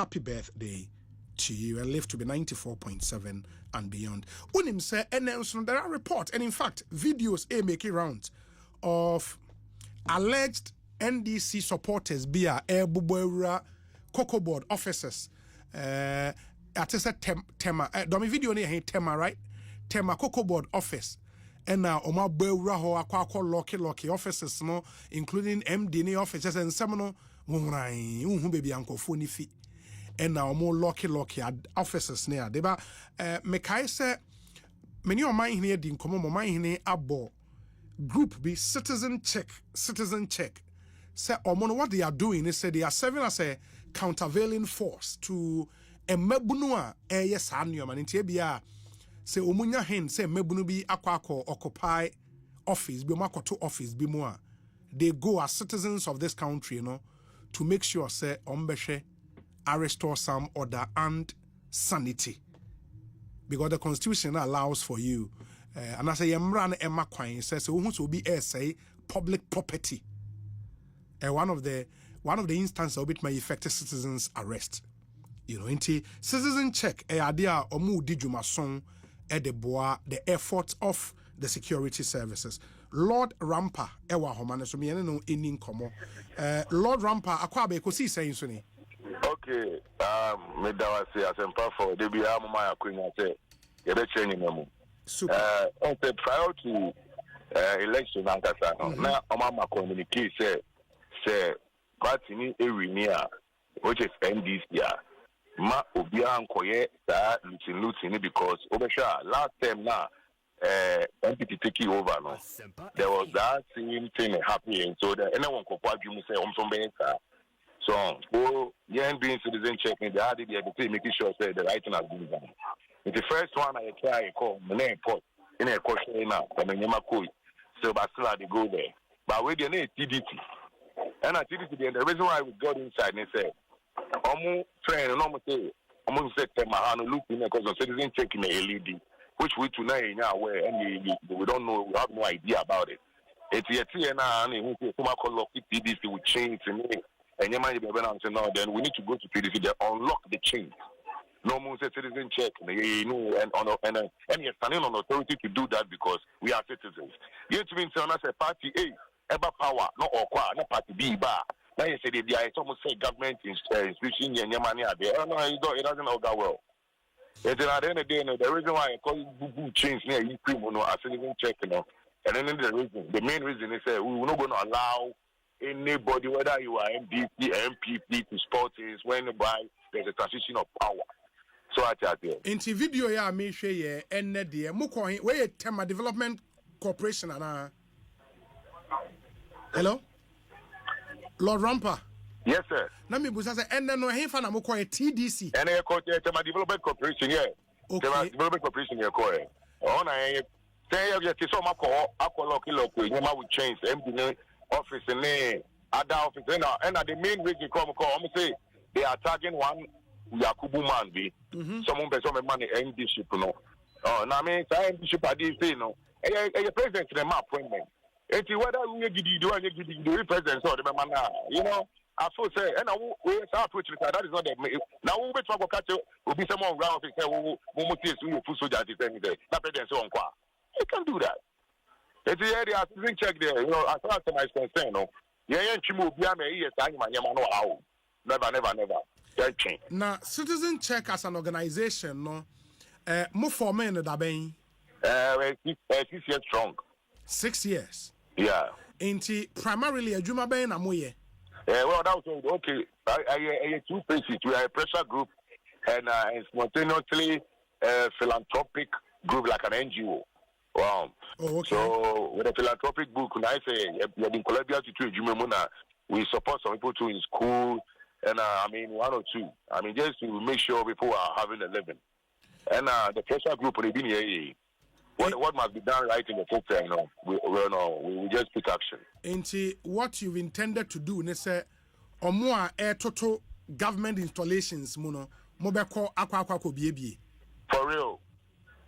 happy birthday to you and live to be 94.7 and beyond. Unim say, and there are reports, and in fact, videos making rounds of alleged NDC supporters via Airbubuera Cocoa Board officers. At a Tema, domi video near Tema, right? Tema Cocoa Board office. And now Oma Beura ho akwa lucky officers no, including MD officers and seminal baby uncle phone fi. And now more lucky officers near. Deba mekai say many of mine here din komo mine here abo group be citizen check. Say omono what they are doing is say they are serving as a countervailing force to a mebunua yes annual and intebia. Say omunya hen say mebunu bi akwako occupy office bi makoto office bi mu a they go as citizens of this country, you know, to make sure say ombeshe restore some order and sanity, because the constitution allows for you and I say yemra na emma kwan says who to be say public property, one of the instances of it may affect a citizens arrest, you know, into citizen check idea omu di dwumason the efforts of the security services. Lord Rampa ewa homane so me no eni nkomo. Lord Rampa akwa Ekosiisen so ni. Okay, me da wa say asempa for dey be amama akwenya say ye be change nemu. Super. On the prior to election ankasa na amama communicate say party ni ewini which is NDC ma obi ankoye that looting because obesha last time now MPT taking over no there was that same thing happening, so that anyone could you say from better so yeah, doing citizen checking they had the making sure say the right thing has been done. It's the first one I try call my name port in a question now from so but still they go there but we get TDT and at TDT the reason why we got inside and say train no say set them look because of citizen checking the LED, which we tonight where and we don't know, we have no idea about it. It's yet and who call PDC with chains and you might be now then we need to go to PDC to unlock the chains. No more citizen check, you know, and you're standing on authority to do that because we are citizens. You to mean say a party A, ever power, not or no party B bar. Now you say it's almost say government institution and money are there. No, it doesn't all that well. At the end of the day, the reason why I call it boo change near you criminal as citizen check, you know. And then the main reason is that we will not going to allow anybody, whether you are NDC, MPP, to sport is whereby there's a transition of power. So I tell you. In the video, yeah, me share ye and the Mukoi where Tema Development Corporation and hello. Lord Rampa. Yes, sir. Na me busa say and no hefa na moko TDC. And I call Tema Development Corporation here. Okay. Tema Development Corporation here call. On I say you get some akọ local you will change MD office and other office and the main reason come say they are targeting one Yakubu man be someone be some money NDC no. Oh, na me say NDC party say no. A president in my appointment. It's whether we do and you president or the man, you know. I feel say, and we start preaching that is not the now we will talk about will be someone around and say, we will push that is anything. That president so on. You can do that. It's the area citizen check there, you know, as far as my concern, no. Yeah, Chimu Biame, yes, I am never. That change. Now, citizen check as an organization, no, more for men that been 6 years strong. 6 years. Yeah. Inti primarily a Juma Ben Amoye. Well, that was okay. I two places. We are a pressure group and spontaneously philanthropic group like an NGO. Wow. Oh, okay. So with a philanthropic book, when I say we have been collaborating to Jumemuna, we support some people too in school, and I mean 1 or 2. I mean just to make sure people are having a living. And the pressure group will be here. What must be done right in the future, you know, we just take action. Into what you've intended to do, ne say, or more total government installations, mono, mobile aqua bibi. For real.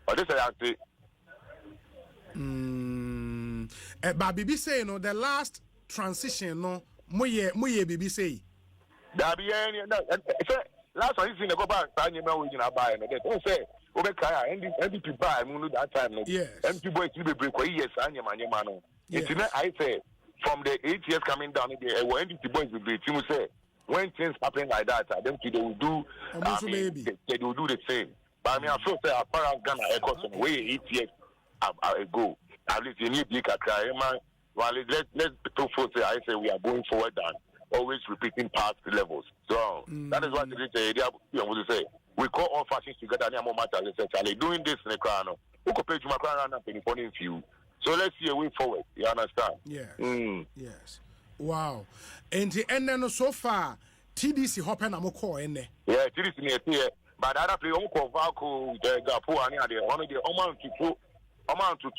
But this I say. But BB say, you know, the last transition, no, moye BB say. That be any, last one is in the go back time you know we gonna buy and don't say NDP buy that time no MP boys will be break years anya man it's not I say from the 8 years coming down there when NDP boys will be team say when things happen like that them they will do they will do the same but I mean I feel say apparent Ghana Ekosiisen way 8 years ago at least you need big cry man well let's people say I say we are going forward and always repeating past levels. So that is what it is. The idea we say we call all factions together. They're doing this in the crown. Who could pay to my crown and penny for few. So let's see a way forward. You understand? Yeah. Yes. Wow. And then so far, TDC hopping am call in there. Yeah, TDC near here. But other play uncle Valco, the Gapo and the only the amount to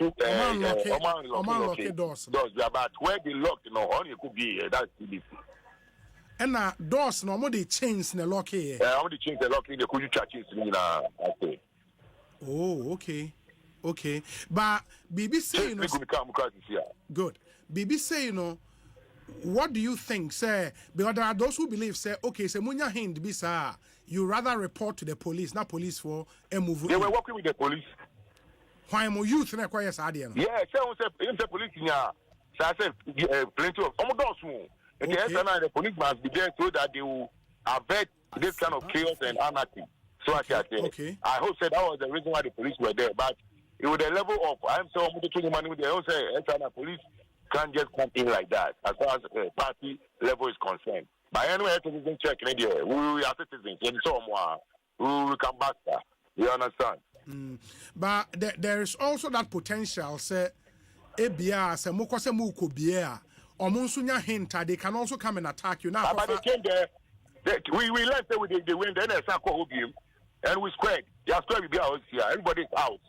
doors. But where they locked, only could be that's TDC. And doors no more they change the lock here. Yeah, only change the lock in the could churches in Oh, okay. But BBC good. BBC what do you think, say? Because there are those who believe, say, okay, say munya hind bisa, you rather report to the police, not police for a move. They were working with the police. Why more youth na kwaya sadia no? Yeah, say police nya. I said plenty of the police must be there so that they will avert this kind of chaos and anarchy. So I hope that was the reason why the police were there. But it was the level of I'm so money with the police can't just come in like that as far as the party level is concerned. But anyway, citizen check in India. We are citizens and so on. We will come back there. You understand? But there is also that potential, say, Ebia, say, Mukose Mukobia. They can also come and attack you now. But they came there. We left there with the wind, then and we squared. They are squared with our here. Everybody's out.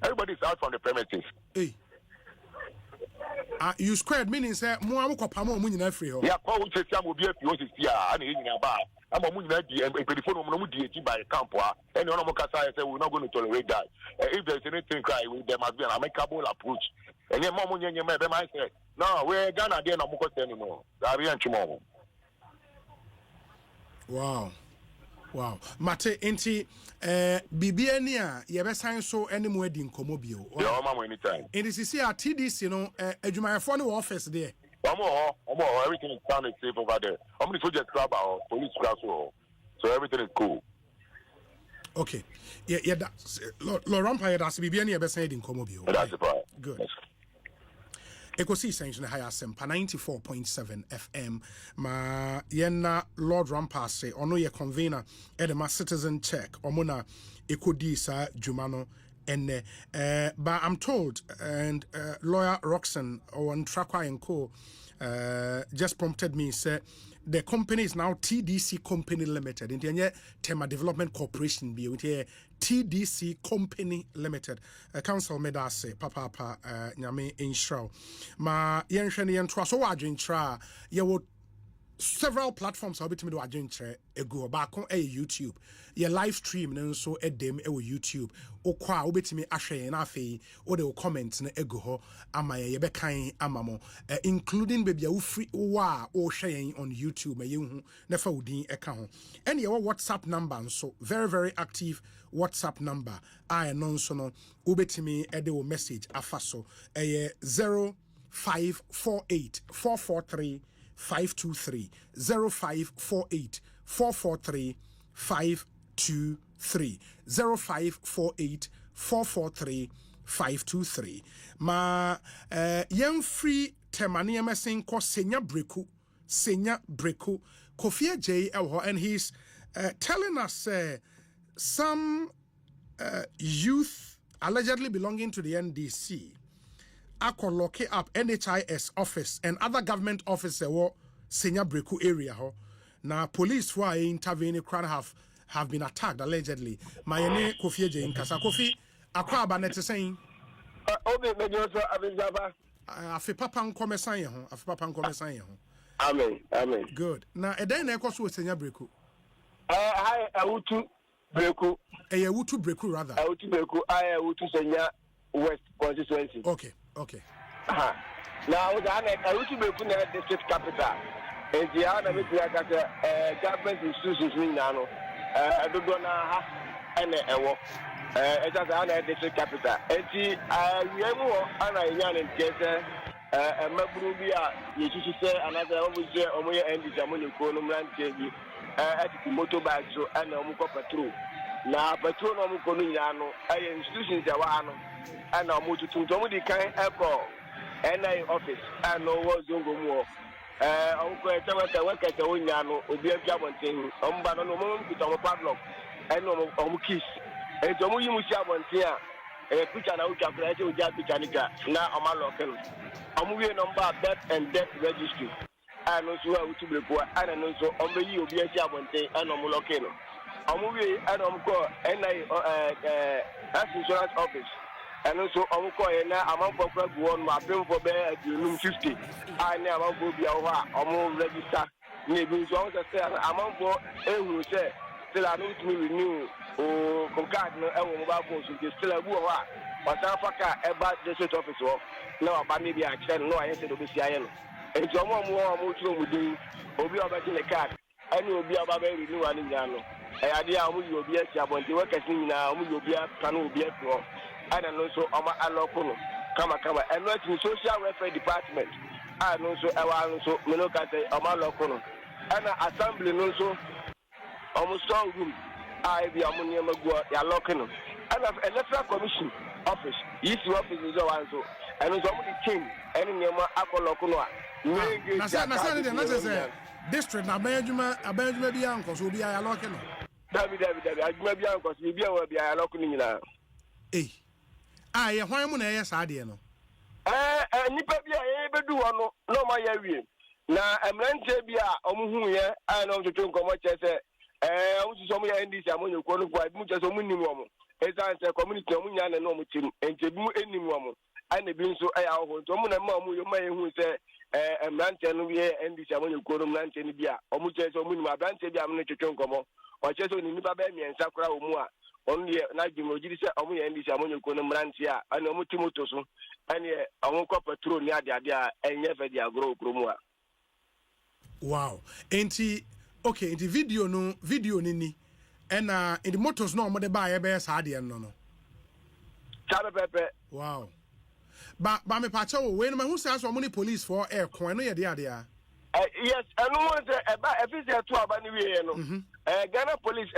Everybody's out from the premises. Hey. You squared meaning say more pamo munina free. Yeah, call which some will be a few here and in about. I'm a munina by a camp, and no more say we're not going to tolerate that. If there's anything cry, there must be an amicable approach. And your mom and your mother might say, no, we're gonna get no more anymore. Tomorrow. Wow. Mate enti bibiania ye be san so animo adi nkomobio. Yeah, mama anytime. In the CC TDC adwumayefo no office there. Everything is sounding safe over there. How many soldiers club or police class so everything is cool. Okay. Yeah, that's Lorampa that's bibiania be san adi nkomobio. That's the part. Good. Ekosiisen high asempa 94.7 FM. Ma yena Lord Rampase ono ye convener edema citizen check omona ekodisa jumano ene but I'm told and lawyer Roxanne on Trakwa and Co just prompted me say the company is now TDC Company Limited. In the Tema Development Corporation be with TDC Company Limited. Council made us say papa nyame inshra. Ma yenhwene yentwa so wadwentra ye wo several platforms how betimi do adwentra ego back on YouTube. Ye live stream no so edem e wo YouTube. Okwa obetimi ahwe na afei o de comment na ego ho ama ye bekan amamo including baby a free wa o hwe on YouTube ma yehu na fa odin eka ho. And your WhatsApp number so very very active WhatsApp number I no so no obetimi e de wo message afaso 0548 443 523 0548 443 523 0548 443 523 ma yam free temani mesin ko senya breku Kofi J and he's telling us some youth allegedly belonging to the NDC are locking up NHIS office and other government offices wo senya breku area ho na police who are intervening crowd have been attacked allegedly. My name Kofi J nkasa Kofi akwa aba net saying obi me jo so abizaba afi papa nkomesan ye ho amen good na eden na ekoso senya breku hi awutu breku awutu breku rather awutu breku awutu senya west constituency okay now the awutu breku na district capital enti ya na metu aka sɛ government institutions ni nyinaa no dodo na ha ɛna ɛwɔ ɛta sɛ ana district capital enti wie mu hɔ ana yɛnya ne nteɛ sɛ mmabunu bi a yɛhyihyi sɛ anasɛ ɔmo sɛ ɔmo yɛ NDC ɔmo ne kuo no mmeranteɛ bi ɛtete motorbike so ɛna ɔmo kɔ patrol na patrol na ɔmo kɔ no nyinaa no ɛyɛ institutions ɛwɔ ha no ɛna ɔmo tutu nti ɔmo di kan ɛkɔ NIA office ɛna ɔwɔ zongo mu hɔ ɔmo kɔ ɛkyɛ wɛkɛtɛ wɔn nyinaa no obi afi abɔnten ɔmo ba no no ɔmo kuta ɔmo padlock ɛna ɔmo keys enti ɔmo yi mu si abɔnten a picture na wotwa kora ɛsɛ ogya picture ne twa na ɔmo alɔke no ɔmo wie number birth and death registry ɛna nso a wotu berepo ɛna no nso ɔmo bɛyi obi asi abɔnten ɛna ɔmo lɔke no ɔmo wie ɛna ɔmo kɔ NIA health insurance office ɛno nso ɔmo kɔ yɛ na amanfoɔ kora gu hɔ no apemfoɔ bɛyɛ 50 a ne amanfoɔ bi a wɔ hɔ a ɔmo register na ebi nso ɔmo sɛ amanfoɔ ehuru sɛ still a no wotumi renew card no ɛwɔ mobile phone so nti still abu wɔ hɔ a ɔsan fa kaa ɛba district office hɔ na ɔba ne bi akyerɛ no na ɔyɛ sɛ de obesi ayɛ no nti ɔmo wɔ hɔ a ɔmo twerɛ ɔmo din obi a ɔbɛgye ne card ɛne obi a ɔba bɛyɛ renew ano nyinaa no ɛyɛ adeɛ a ɔmo yi obi asi abɔnten wɔkɛse nyinaa ɔmo yi obi aka no obi afi hɔ ɛna no nso ɔmo alɔko no kamakama ɛno akyi social welfare department a no nso ɛwɔ ano nso mene ka sɛ ɔmo alɔko no ɛna assembly no nso ɔmo strong room a ebi ɔmo nneɛma gu yɛalɔke no ɛna electoral commission office yisi office nso wa nso ɛno nso ɔmo de chain ɛne nneɛma akɔlɔko no a na sɛ de na sɛ district na abɛn bi ankɔ so obi ayalɔke no dabi adwuma bi ankɔ so bi a wɔ bi ayalɔke no nyinaa yɛ hwan mu na ɛyɛ saa deɛ no nipa bi a yɛbɛdu hɔ no na ɔmo ayɛ awie na mmeranteɛ bi a ɔmo hu yɛ a na ɔmo twetwe nkɔmɔ kyerɛ sɛ ɔmo sisi ɔmo yɛ NDC ɔmo nyɛ kuo no kuo a ebi mu kyerɛ sɛ ɔmo nim wɔn ɛsan sɛ community ɔmo nyinaa na ɔmo kyerɛ nti ebi mu enim wɔn ɛna ebi nso ɛyɛ ahɔho nti ɔmo na mma ɔmo yɛ ɔmo ayɛ hu sɛ mmeranteɛ no yɛ NDC ɔmo nyɛ kuo no mmeranteɛ no bi a ɔmo kyerɛ sɛ ɔmo nim aberanteɛ bi a ɔmo ne twetwe nkɔmɔ ɔkyerɛ sɛ ɔne nipa bɛyɛ mmiɛnsa koraa wɔ mu a ɔno yɛ n'adwuma ogyi sɛ ɔmo yɛ NDC ɔmo nyɛ kuo no mmeranteɛ a ɛna ɔmo ti moto so ɛne ɔmo kɔ patrol ne adeade a ɛnyɛ fɛ de agorɔ okuro mu a. Wow. Enti video ni ɛna in the motors no ɔmo de ba yɛ bɛyɛ saa deɛ no. Chabe pepe. Wow. Ba me pa che wo we no ma hu say aso ɔmo ni police for air kon no yɛ de ade a. Yes, anu won say eba efisi to aba ni wie no. Ghana police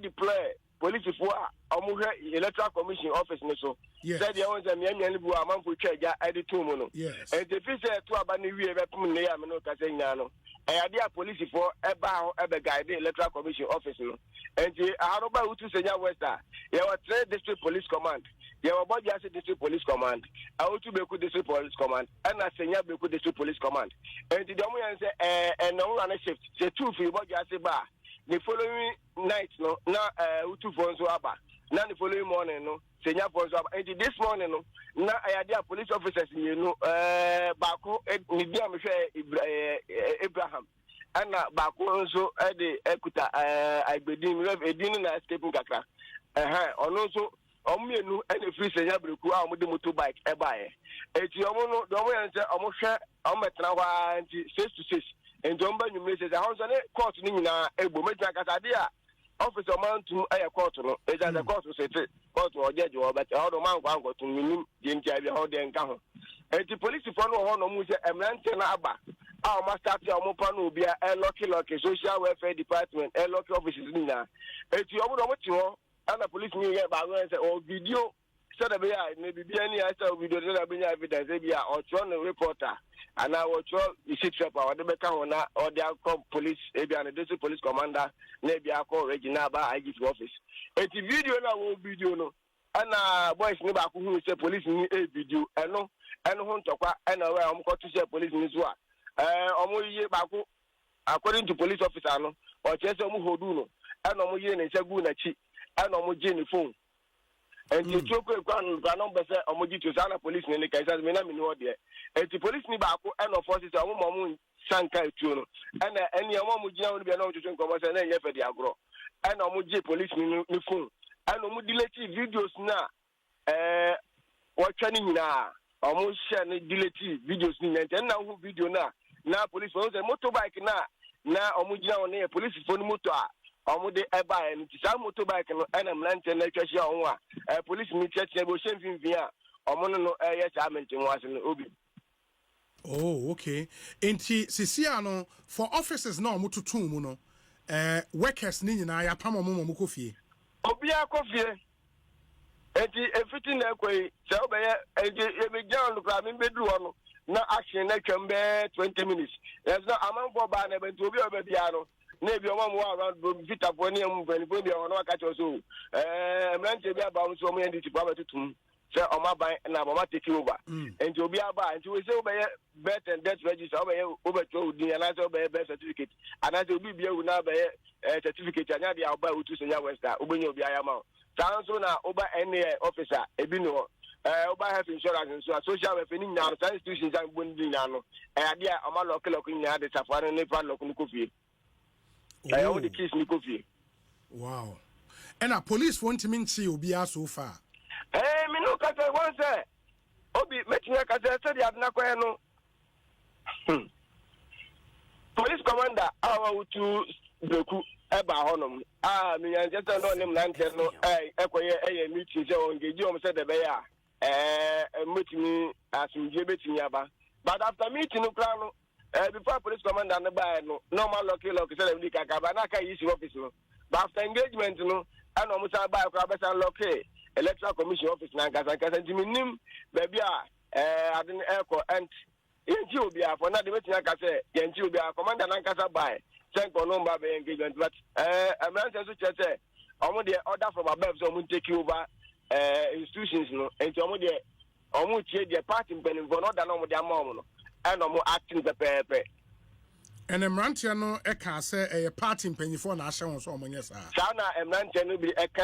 deploy police for ɔmo hwɛ electoral commission office no so. Said they want to miamia ni bu amanfo twa gya edi to mu no. And the efisi to aba ni wie bepum ne ya me no ka say nya no. Ade a police for eba guide electoral commission office no. And the Aroba Utu Senya Westa, there were 3 district police command. There were Bojasi district police command, Autu Beku district police command, and Senya Beku district police command. And the Domian say, and no one shift, say 2 for Bojasi bar. The following night, no, now Utu Fonso Abba. Now the following morning, no, Senya Fonso Abba. And this morning, no, now I had police officers, you know, Bako, Nidia Abraham. Ana bako nso de ekuta agbedin edin na escape kakra ono nso omienu ene free senya breku a omo de motorbike ebae eti omo no do omo yense omo hwe omo metena hwa nti 6 to 6 enti omo ba nwumre se ha nso ne court ni nyina egbo metina kasade a officer omantum eye court no eja the court sete court ojeje wo bet odo man kwa ngotum minim je ntia bia ho de nka ho enti police for no ho no mu se emrante na aba a ma start ya mo pa no bia lucky social welfare department lucky offices ni na eti omo do mo ti ho ana police ni ye ba go say o video said be ya ne bibia ni asa video na be nya evidence be ya o tro no reporter ana o tro isi trap o de be ka ho na o de akọ police e bia na district police commander na e bia akọ regional ba IGP office eti video na wo video no ana boys ni ba ko hu say police ni e video eno ho ntokwa ana we am ko to say police ni so a omo yiye bako according to police officer no o chese omo hodu no ana omo yiye ne nsagu na chi ana omo je ni phone enti choko ekwan number say omo ji to sana police ni kai say me na me no de enti police ni bako ana forces omo momo sanka etuo no ana eni omo ji na no bia na ojo nkomo say na enye fe de agro ana omo je police ni phone ana omo delete videos na wo twa ni nyina omo share ni delete videos ni nten na hu video na na police phone say motorbike na omugina on e police phone motor omude eba en ti sa motorbike no na mlante na twahia on a police mi cheche bo shemfimfin a omono no ye chairman tin wase no obi. Oh, okay. Enti sisia no for officers na omututu mu no workers ni nyina ya pam omo mo kofie. Obi akofie. Enti everything na kwai se obeye enti e be jan lukra mi bedru no na action na twam be 20 minutes. Yes na amanfo ba na be obi obia no na bi omo around vita for ni am bani bi ono aka cho so mrante bi aba so mo NDC pa betutum se oma ban na ba take over enti obi aba enti we say obeye birth and death register obeye obeto udin na say obeye birth certificate ana say obi bia wu na obeye certificate anya dia oba utu senya westa obenya obi ayama so na oba any officer ebi no oba health insurance so social welfare ni nyaro science institutions and bondi nyano ade a oma lock ni ade safari ne fa lock ni kofie all the keys ni kofie. Wow. And a police want to mean see obi so far. Me no kata one say obi metinga kata say dia na kwa no police commander awa utu beku eba honom me yan just no nim lantern no ekoye meeting say on geji o say de be ya metimi asunje betimi aba but after meeting no plan no before police commander no buy no normal lock say dem kaka ba na ka yi office no but after engagement no and no musa buy ko abesa lock electoral commission office na kasa ntiminim ba bia adin airco and yenji obi afọ na de metinga ka say yenji obi commander na kasa buy send for number be engagement but emergency so say omo de order from above so omo take over institutions no enti omo de omo tie de party mpenin for no da no omo de ama no and omo acting pepepe and emrantia no e ka say a party mpenin for na ahye won so omo nyesa sa na emrantia no bi e ka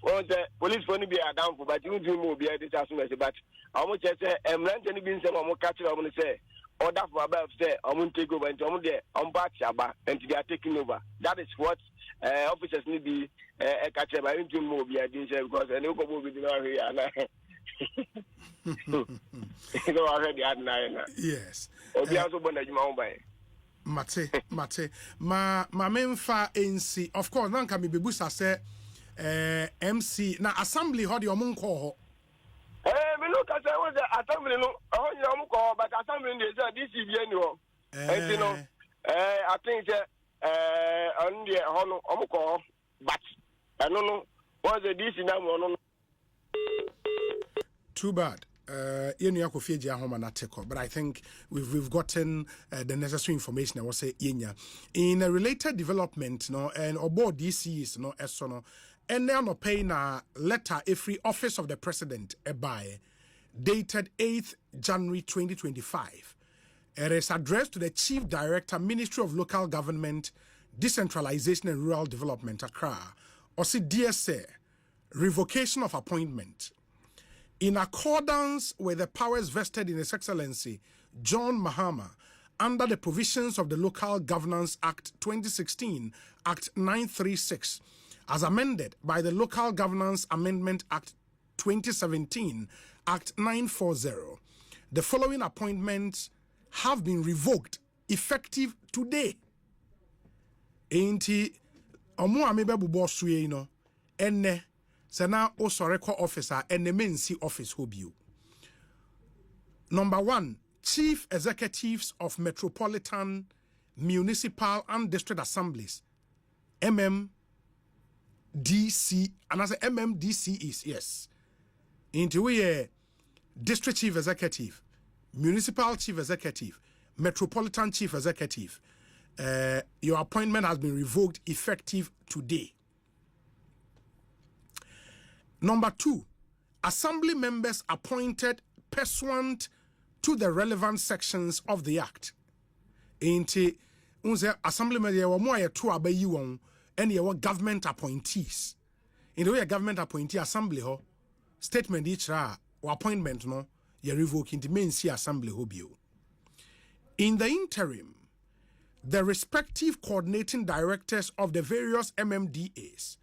on the police for no bi down for but you do mo bi e dey aso me but omo che say emrantia no bi nsem omo ka kire omo say order from above say omo take over and omo de on party aba and they are taking over. That is what officers need be catch by into more be because and you go be here na you know already had na yes obi aso bona juma on by mate ma memfa NC of course nan ka me bebusa say MC na assembly ho de omo nko ho me look at was the assembly no ho you omo ko but assembly dey say this is bien no and you know I think on the hono omo ko but I don't know what the DC now no too bad yenu yakofie je ahoma na teko but I think we've gotten the necessary information I was say yenya in a related development no and obo DCs no eso no and they are not paying a letter every office of the president by dated 8th January 2025. It is addressed to the Chief Director, Ministry of Local Government, Decentralization and Rural Development, Accra, or DSA, revocation of appointment. In accordance with the powers vested in His Excellency John Mahama under the provisions of the Local Governance Act 2016, Act 936, as amended by the Local Governance Amendment Act 2017, Act 940, the following appointments have been revoked effective today. Enti omo amebe bubo suye no enne sena osoreko officer enne mensi office hobio. Number 1, Chief Executives of Metropolitan, Municipal and District Assemblies, MMDC, and as a MMDC is yes. Into we District Chief Executive, Municipal Chief Executive, Metropolitan Chief Executive. Your appointment has been revoked effective today. Number 2, Assembly members appointed pursuant to the relevant sections of the Act. Inti unze Assembly members were more to abayi won and your government appointees. In the way a government appointee assembly ho statement each or appointment no ye revoke in the main see assembly hobio. In the interim, the respective coordinating directors of the various MMDAs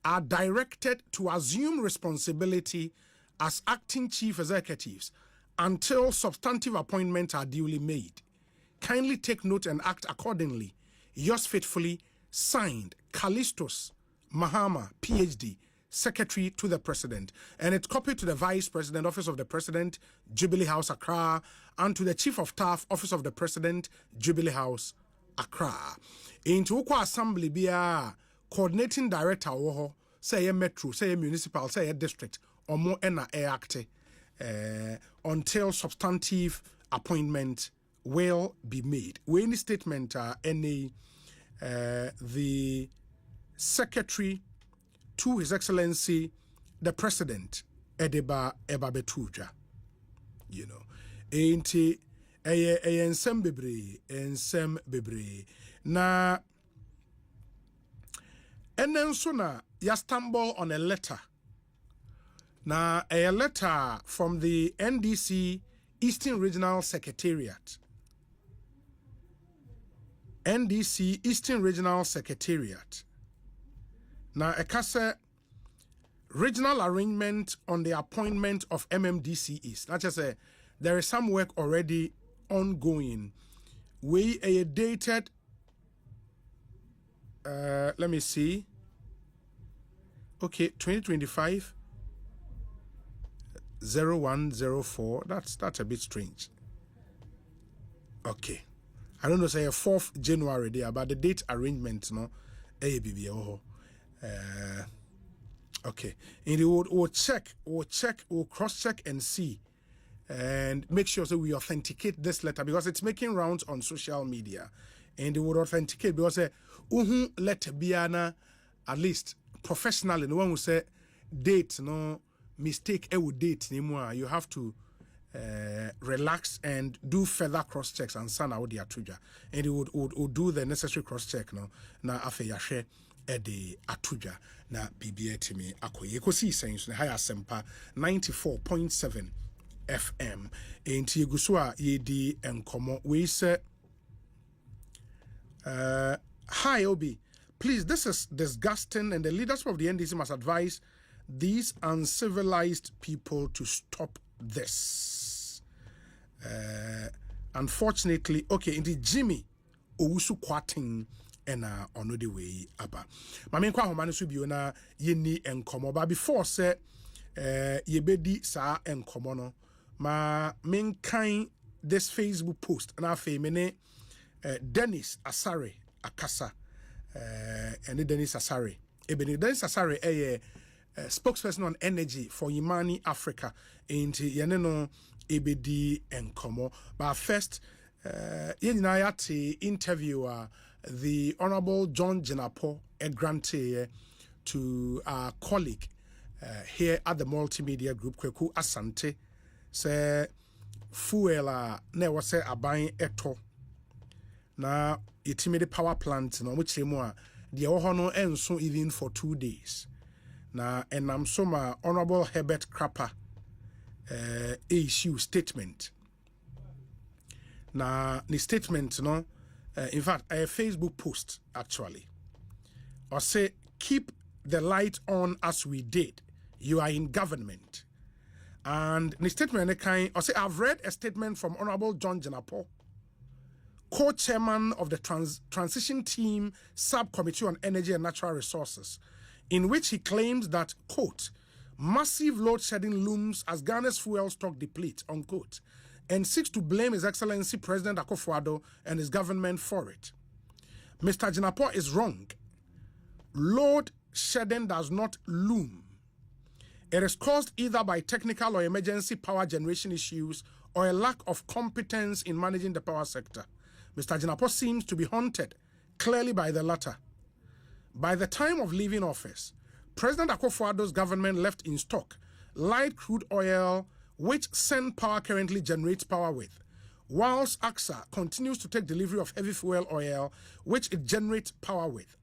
are directed to assume responsibility as acting chief executives until substantive appointments are duly made. Kindly take note and act accordingly. Yours faithfully, signed, Callistus Mahama, PhD, Secretary to the President. And it's copied to the Vice President, Office of the President, Jubilee House, Accra, and to the Chief of Staff, Office of the President, Jubilee House, Accra. Into Ukwa Assembly, be a coordinating director, say a metro, say a municipal, say a district, or more acte, until substantive appointment will be made. We any statement, the Secretary to His Excellency the President Edeba Ebabetuja. You know, ain't ensem bebre na enen so na ya stumble on a letter. Na a letter from the NDC Eastern Regional Secretariat. NDC Eastern Regional Secretariat. Now, a regional arrangement on the appointment of MMDCEs. That's just there is some work already ongoing. We are dated. Let me see. Okay, 2025 0104. That's a bit strange. Okay, I don't know. Say 4th January there, but the date arrangement, no, okay, and we'll check, we'll cross-check and see, and make sure that we authenticate this letter because it's making rounds on social media, and they would authenticate because letter biana at least professionally. No one will say date, no mistake. Would date anymore. You have to relax and do further cross-checks and send out the atuja, and it would do the necessary cross-check. No, na afeyashe. Ede atuja na BBA timi akoye Ekosiisen so high asempa 94.7 FM enti eguso a yedi enkomo we say hi Obi, please, this is disgusting and the leadership of the NDC must advise these uncivilized people to stop this. Unfortunately, okay, indeed Jimmy Owusu Kwating ena ono the way aba mame kwa homa no so bio na yeni enkomo ba before say yebedi sa enkomo no ma menkan this Facebook post na afi me Dennis Asare akasa and Dennis Asare Dennis Asare spokesperson on energy for Imani Africa into yene no ebedi enkomo but first yenina yate interviewer the Honorable John Jenapo grantee to our colleague here at the multimedia group Kweku Asante say fuel na was say aban eto na itimide power plant no which more the ohono enso even for 2 days na enam so ma Honorable Herbert Crapper issue statement na the statement no in fact, a Facebook post actually, or say, keep the light on as we did. You are in government. And the statement, or say, I've read a statement from Honorable John Jenapo, co-chairman of the transition team subcommittee on energy and natural resources, in which he claims that, quote, massive load shedding looms as Ghana's fuel stock deplete, unquote, and seeks to blame His Excellency President Akufo-Addo and his government for it. Mr. Jenapo is wrong. Load shedding does not loom. It is caused either by technical or emergency power generation issues or a lack of competence in managing the power sector. Mr. Jenapo seems to be haunted clearly by the latter. By the time of leaving office, President Akufo-Addo's government left in stock light crude oil, which Send Power currently generates power with, whilst AXA continues to take delivery of heavy fuel oil, which it generates power with.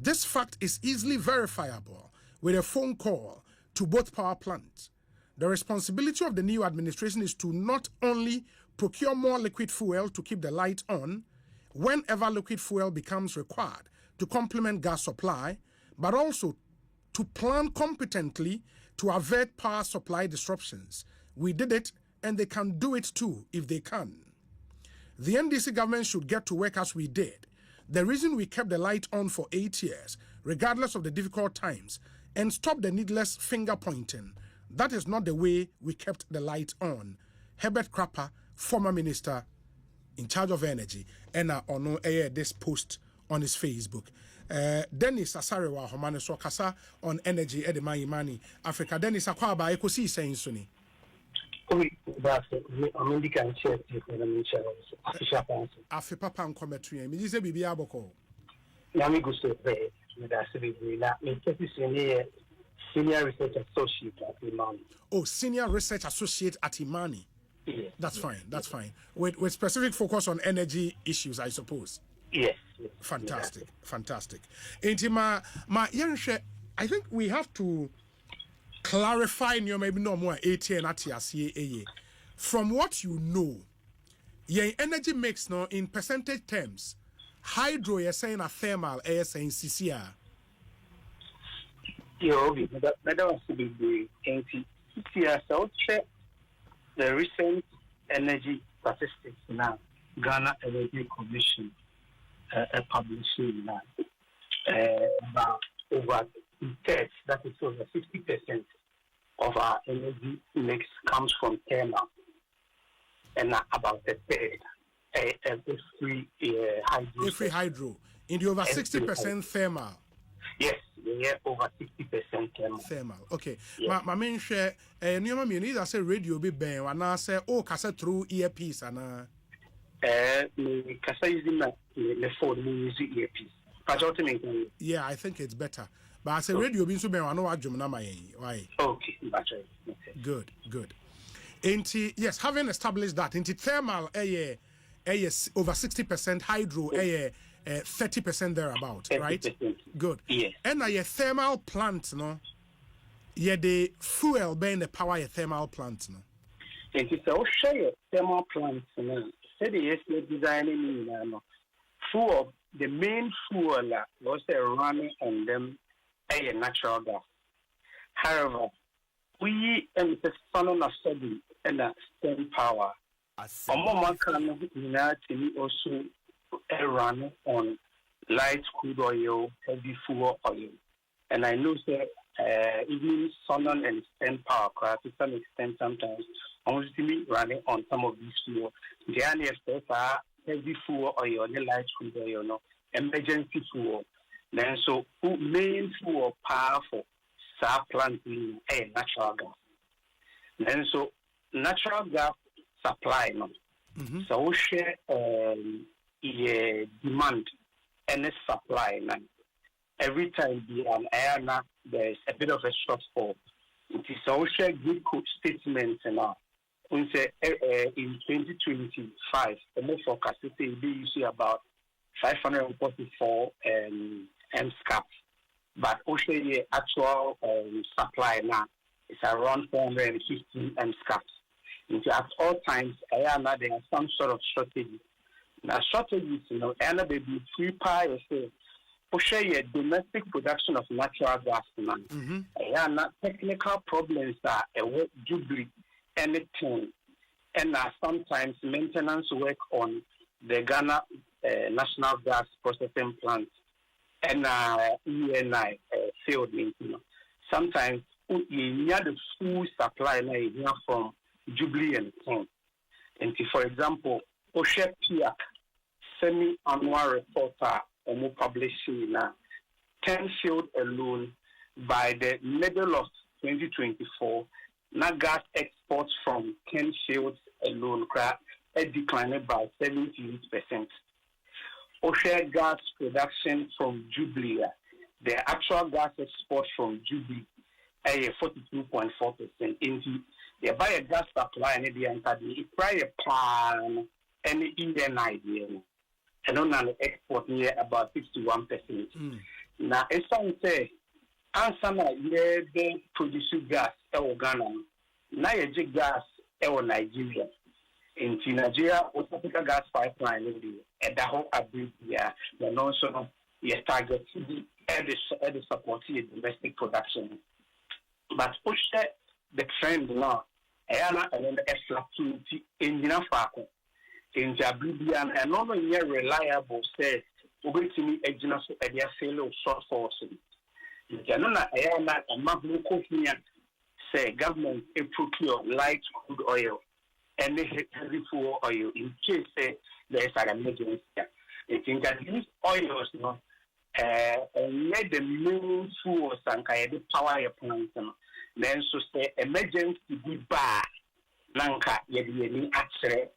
This fact is easily verifiable with a phone call to both power plants. The responsibility of the new administration is to not only procure more liquid fuel to keep the light on whenever liquid fuel becomes required to complement gas supply, but also to plan competently to avert power supply disruptions. We did it, and they can do it too if they can. The NDC government should get to work as we did. The reason we kept the light on for 8 years, regardless of the difficult times, and stop the needless finger pointing, that is not the way we kept the light on. Herbert Crapper, former minister in charge of energy, and on this post on his Facebook. Dennis Asarewa Homane so kasa on energy at the Mani Africa. Dennis Akwaba Ekosiisen suni. Oui, that's I'm indicating official council. Afi papa nkometu yen. Me say bibi aboko. Na me go say that's na me senior research associate at Imani. Oh, senior research associate at Imani. Yes. That's fine. That's fine. With specific focus on energy issues, I suppose. Yes. Fantastic. Fantastic. Intima I think we have to clarify maybe no more 18 at from what you know. Your energy mix now in percentage terms. Hydro you're saying a thermal, you're saying CCR. That was to be the CCR. So check the recent energy statistics now. Ghana Energy Commission publishing now about over two-thirds, that is over 60% of our energy mix comes from thermal, and about a third free hydro. In the over 60% thermal. Yes, yeah, over 60% thermal. Okay. Yeah. My main share, you need to say radio be bang, and I say, oh, cassette through earpiece, and cassette using the phone music earpiece. Yeah, I think it's better. But I say radio being so bang, I know what you mean. Why? Okay, good. Yes, having established that, into thermal, over 60%, hydro, 30% thereabout, right? 30%. Good. Yes. And a thermal plant, no? Yeah, the fuel being the power a thermal plant, no? And it's all share thermal plants, no? Say the yes, designing, no? Fuel, the main fuel was running on them a natural gas. However, we the sun on a study and a steam power. Also run on light crude oil, heavy fuel oil. And I know that even sun and steam power, to some extent sometimes, mostly running on some of these fuel. The only are heavy fuel oil, the light crude oil, no emergency fuel. Then so main fuel powerful planting a natural gas. Then so natural gas supply no. Mm-hmm. So we share demand and supply now. Every time there is a bit of a shortfall. It is also good statements now. We say in 2025, the more forecast you see about 544 MSCAP, but also the actual supply now is around 450 MSCAP. At all times, there are some sort of shortages. Now, shortages, and baby free pie, push a domestic production of natural gas, man. Mm-hmm. Technical problems that duplicate anything, and sometimes maintenance work on the Ghana National Gas Processing Plant and ENI field maintenance. Sometimes you need the full supply from Jubilee and King. And for example, Oshe Piak semi-annual report publishing 10 field alone by the middle of 2024. Now gas exports from 10 fields alone declined by 78%. Oshe gas production from Jubilee, the actual gas export from Jubilee, 42.4%. Into the buy gas supply and the entire prior plan and Indian idea. And on an export near about 61%. Now, it's some say, answer they produce gas in Ghana. Now, you gas in Nigeria. In Nigeria, West Africa gas pipeline, and the whole abuse, the non-sort you target the support domestic production. But push the trend now, and then the extra in Faco. in Jabribian and not reliable say Ubitini Egina so a sale short force. Janona Ayana and Maglukofian say government procure light crude oil and heavy fuel oil in case there is an emergency. I think that these oils made the main fuels and the power plants. Then so say emergency be bad. Nanka yedi actually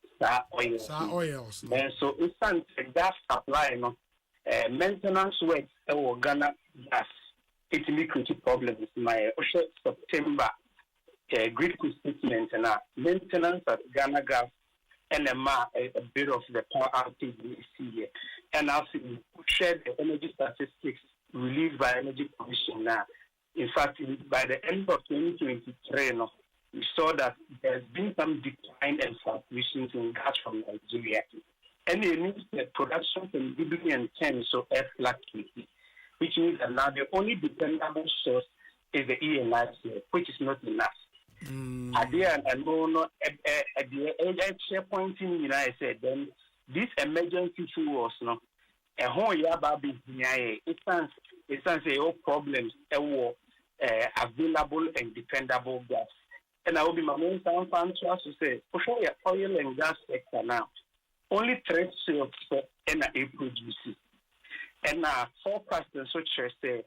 oils. Then so instant gas supply maintenance work Ghana gas. It may create problems. My September grid statement and maintenance at Ghana gas and a bit of the power outage we see, and also share the energy statistics released by Energy Commission now. In fact, by the end of 2023, we saw that there's been some decline and fluctuations in gas from Nigeria. And it means the production from Jubilee and 10 so fluctuating, which means that now the only dependable source is the ENI, which is not enough. At the end, and at the point in I said, then this emergency fuels, a whole year baby here, it stands all problems available and dependable gas. And I will be my main fan to say, for sure, oil and gas sector now, only 3 fields and a produces. And forecast and such say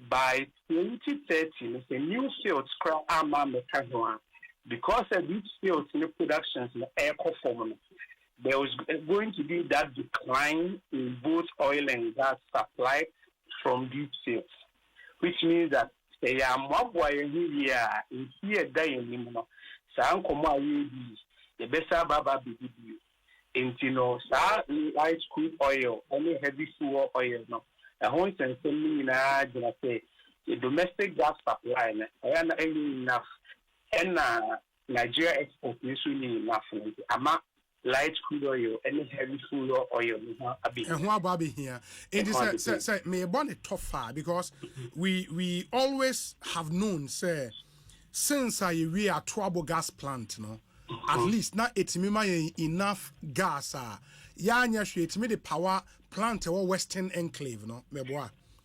by 2030, the new fields crowd armor mechanism because of these fields in the productions in the air performance. There was going to be that decline in both oil and gas supply from these fields, which means that they are more here in here dying. Sankomo the best baba be light crude oil, only heavy fuel oil. A whole sense say the domestic gas supply is enough, and Nigeria export is really enough. Light crude oil and heavy fuel oil. And what about here? It is may born a tough far because we always have known since we are trouble gas plant, at least now it's enough gas. It's me the power plant or Western Enclave,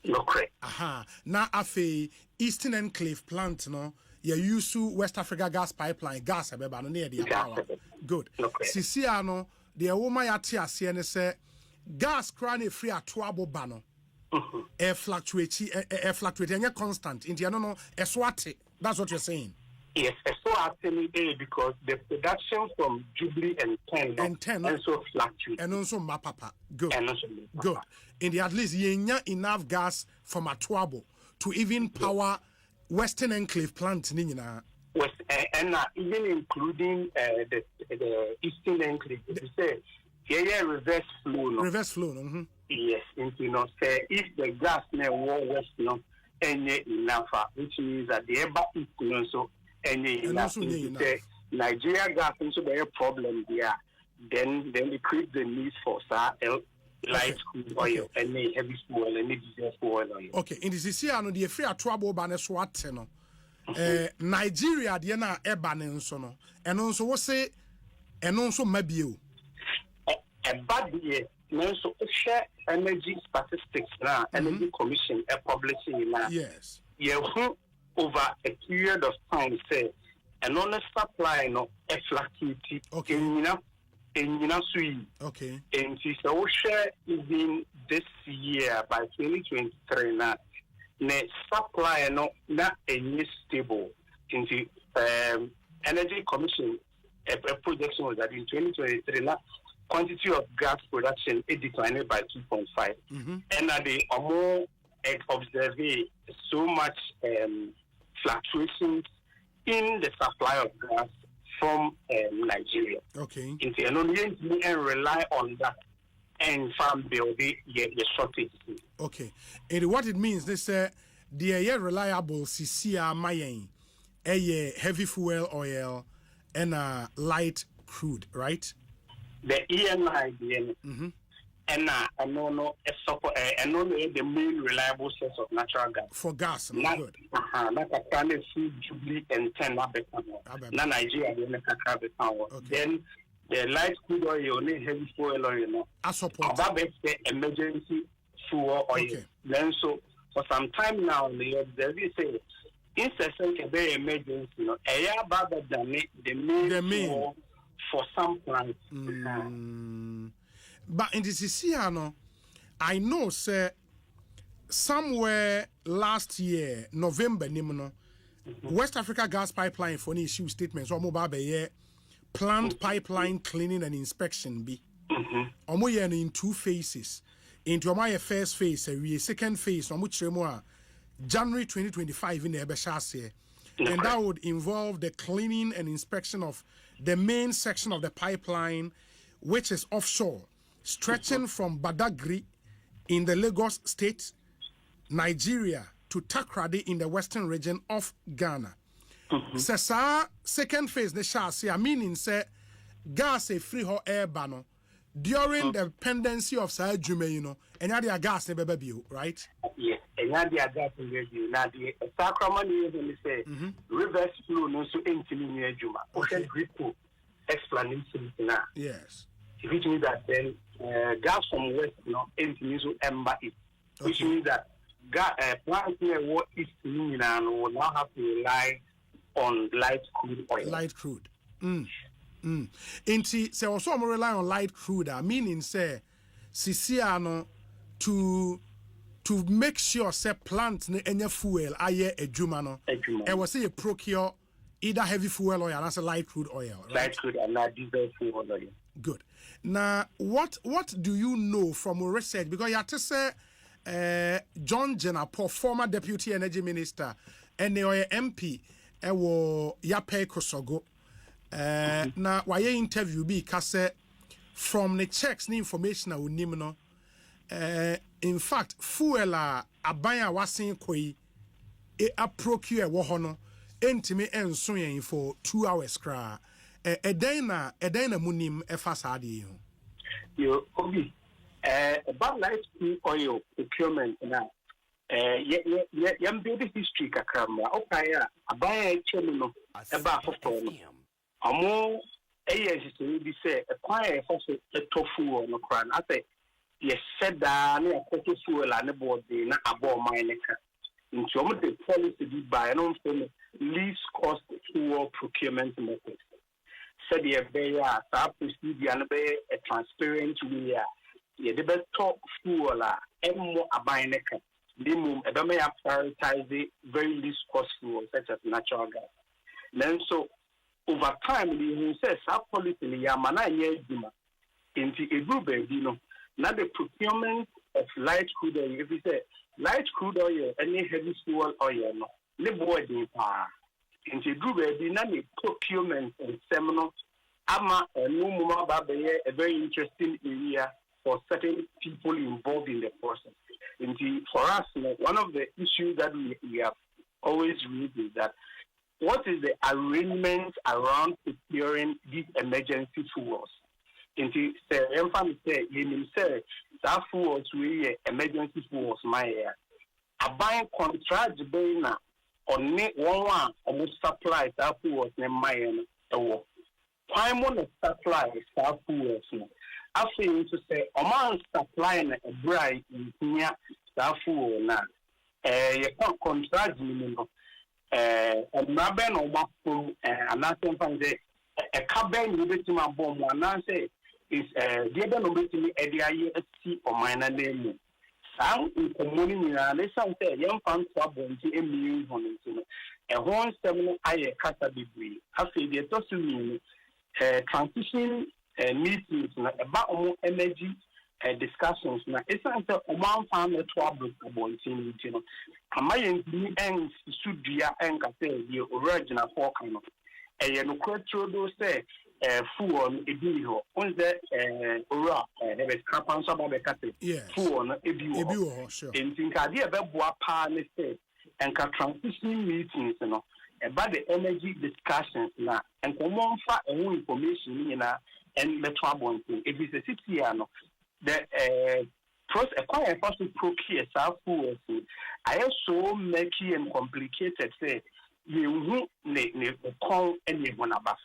Okay. Now afe Eastern Enclave plant, you use West Africa gas pipeline gas near the power. Good. Sisiano, the woman yatia siene say gas crane free at trouble banner. Air fluctuate, and constant. No, swati. That's what you're saying. Yes, so actually because the production from Jubilee and 10 also fluctuates. And also Mapapa. Good. And also good. In the at least you enough gas from a trouble to even power Western Enclave plant. West, and even including the Eastern Enclave. You say here reverse flow. Reverse flow. Yes, say if the gas near west enough, which means that the eba is so enough. Nigeria gas also be a problem there. Then we create the need for light crude oil and heavy fuel and diesel fuel oil. Okay, in this year, the free trouble ban is what Nigeria, the na eba no, and also what say, and also maybe you. A bad year, so share energy statistics now, Energy Commission publishing now. Yes. Over a period of time, say, an honest supply a fluctuating. Okay. Okay. And so share even this year by 2023 now. The supply not a stable. Into Energy Commission a projection was that in 2023 now quantity of gas production it declined by 2.5. And that they are more observing so much fluctuations in the supply of gas from Nigeria. Okay. And rely on that and farm build the shortage. Okay. And what it means, they say the reliable CCR mayen, a heavy fuel oil and light crude, right? The ENI, and the main reliable source of natural gas. For gas, good. Jubilee and 10 Nigeria, then the light crude oil or heavy fuel oil, you know. I support about the emergency fuel oil. Then so for some time now, they say incessant very emergency, you know, rather than the main for some plants. But in this year, I know, sir, somewhere last year, November, West Africa Gas Pipeline for any issue statements or mobile plant pipeline cleaning and inspection be in 2 phases. Into my first phase, a second phase, on which January 2025 in the Ebeshase. And that would involve the cleaning and inspection of the main section of the pipeline, which is offshore, stretching from Badagry in the Lagos State, Nigeria, to Takrady in the western region of Ghana. Sasa second phase the shasi meaning say gas a free ho air bano during the pendency of sa adwuma you know and ya gas ne beba bio right yes and ya gas ne bio na the sacrament you say reverse flow no so entimi ni adwuma okay gripo explanation na yes which means that then gas from west you know entimi so ember it which means that plants near what is will now have to rely on light crude oil. Light crude. Inti se also rely on light crude, meaning say sisiano to make sure say plants ne any fuel aye adwuma no. E was say procure either heavy fuel oil or light crude oil. Right? Light crude and not diesel fuel oil. Good. Now what do you know from research? Because you have to say John Jenapo, former Deputy Energy Minister, and the MP, Yape Kosogo. Na why interview be kase from the checks ni information we nimno. In fact, fuel abaya wasin koi a procure wohono entime enso yen for 2 hours kra. Edena munim efasade yo obi about light oil procurement now. Yam baby history kakramra. Okay, abaya chemino about for amo years to be say acquire a tofu or no crown. I say yes said that na koto fuel and board na abo mine ka. Into the policy be by non least cost fuel procurement method. Said the beya sa procedure and be a transparent way. Ye the best top fuel more abine ka. Minimum may prioritize the very least cost fuel such as natural gas. Then so over time, he says, our policy in Yamana Yedima into a group, you know, now the procurement of light crude oil. If you say light crude oil, any heavy fuel oil, no, the board in power into a group, now the procurement and seminal. Ama no more a very interesting area for certain people involved in the process. Indeed, for us, one of the issues that we have always read is that what is the arrangement around securing these emergency fuels? Indeed, say, that fuels we emergency fuels my air. A buying contract being on one almost supply that fuels in my air. Prime one supply that fuels. I feel to say, a man supplying a bride in here, that fuel now. You can't contract minimum. And Naben or Mapum, and I think a cabin will be to my bomb, and I say, is given over to me at the ISC or minor name. Sound in community, and they sound say, young fans are born to immune on it. A one seminal I cata degree. I feel the tossing transition meetings about more energy discussions. Now, it's not a one family trouble about it. Am I in the ends should be and say the original forecast? A no question say full on a bill on the ora have a scrap on some of the cattle. Full on a bill, sure. And think idea about what partner say and transition meetings, you know, about the energy discussions now and come on for new information, you know. And the trouble if it's a city, the process acquire first to procure self fuels. I am so messy and complicated. Say you ne call anyone about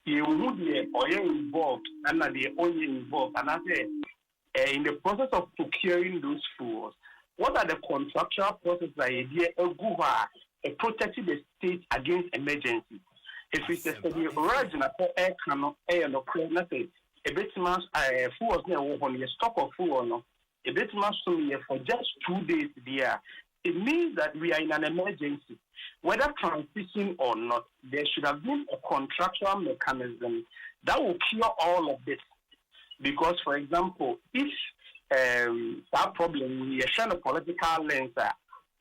you would be involved and the only involved. And I say, in the process of procuring those fuels, what are the contractual processes that protecting the state against emergency? If it's the original air cannot air no say a bit much fuels on your stock of fuel a bit much to me for just 2 days there. It means that we are in an emergency. Whether transition or not, there should have been a contractual mechanism that will cure all of this. Because, for example, if that problem we are sharing a political lens,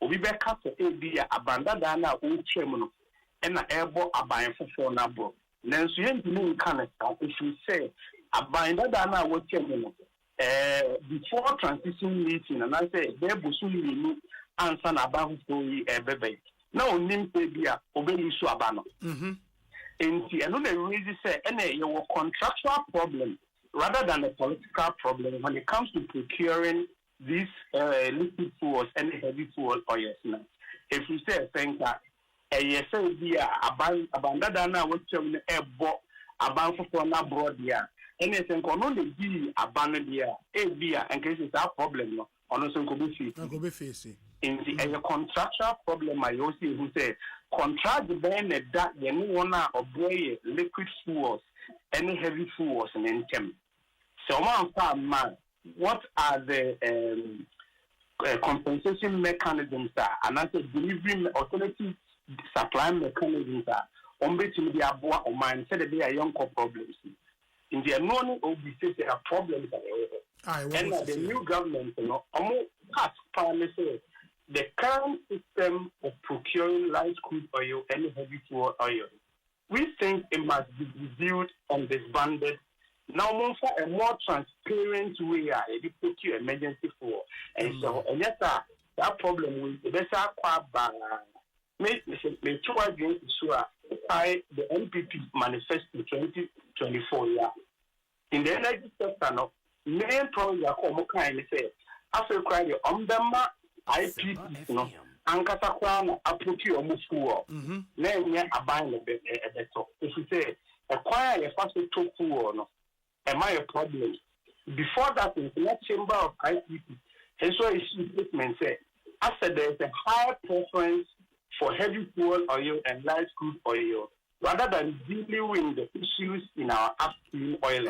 we be cut to a abandoned and a airborne abide for number. Then so you can if you say abandoned before transition meeting, and I say there was only answer about story baby. Now name baby obey issue abano. And another reason say any your contractual problem rather than a political problem when it comes to procuring these liquid fuels and heavy fuel oils. If you say think that yes be abandoned what you airborne about for na broad here. Anything can only be abandoned here. And case is our problem no. Also could be facing. In the contractual problem, I also who say contract the ban that you wanna obey liquid fuels, any heavy fuels and in them. So man, what are the compensation mechanisms and as a delivery alternative supply mechanisms on between the abua or mine said that they are young problems. In the non obesity there are problems and the new government, almost past say the current system of procuring light crude oil and heavy fuel oil, we think it must be reviewed and disbanded. Now, for a more transparent way, they procure emergency fuel. And so, and yes, that problem will be better by the NPP manifesto 2024. In the energy sector, main problem is say, after crying on the IPP, Ankasa Crown, I procure a fuel. Then we are buying a better. If you say, acquire a fast to fuel, am I a problem? Before that, in the chamber of IPP, and so a statement said, I said there is a higher preference for heavy fuel oil and light crude oil rather than dealing with the issues in our upstream oil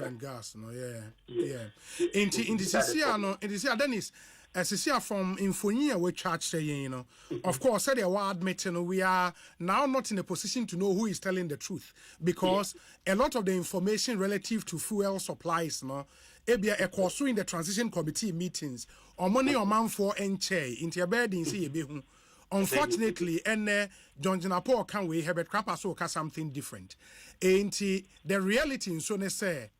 and gas. No, yeah. In the CCR, Dennis, as CCR from Infonia, we charge saying, of course, said they were admitting we are now not in a position to know who is telling the truth because a lot of the information relative to fuel supplies, ebia ekoso in the transition committee meetings, or money or man for enche into a bed in see a unfortunately, and John Janapo can we have a crapper so something different. Ain't the reality in so say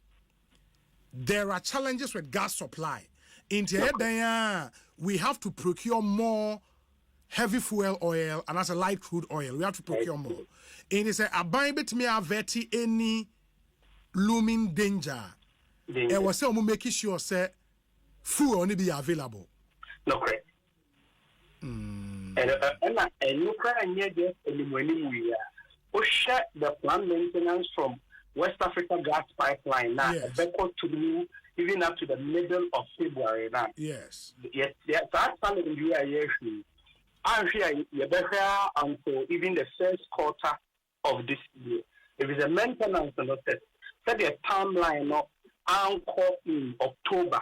there are challenges with gas supply. In we have to procure more heavy fuel oil and as a light crude oil. We have to procure more. And it's a buy bit me avert any looming danger. And was say making sure say fuel only be available. No correct. And you can just when we shut the plant maintenance from West Africa gas pipeline now to even up to the middle of February now. Yes. That's something we are here. I'm here until even the first quarter of this year. If it's a maintenance and set the timeline up anchor in October.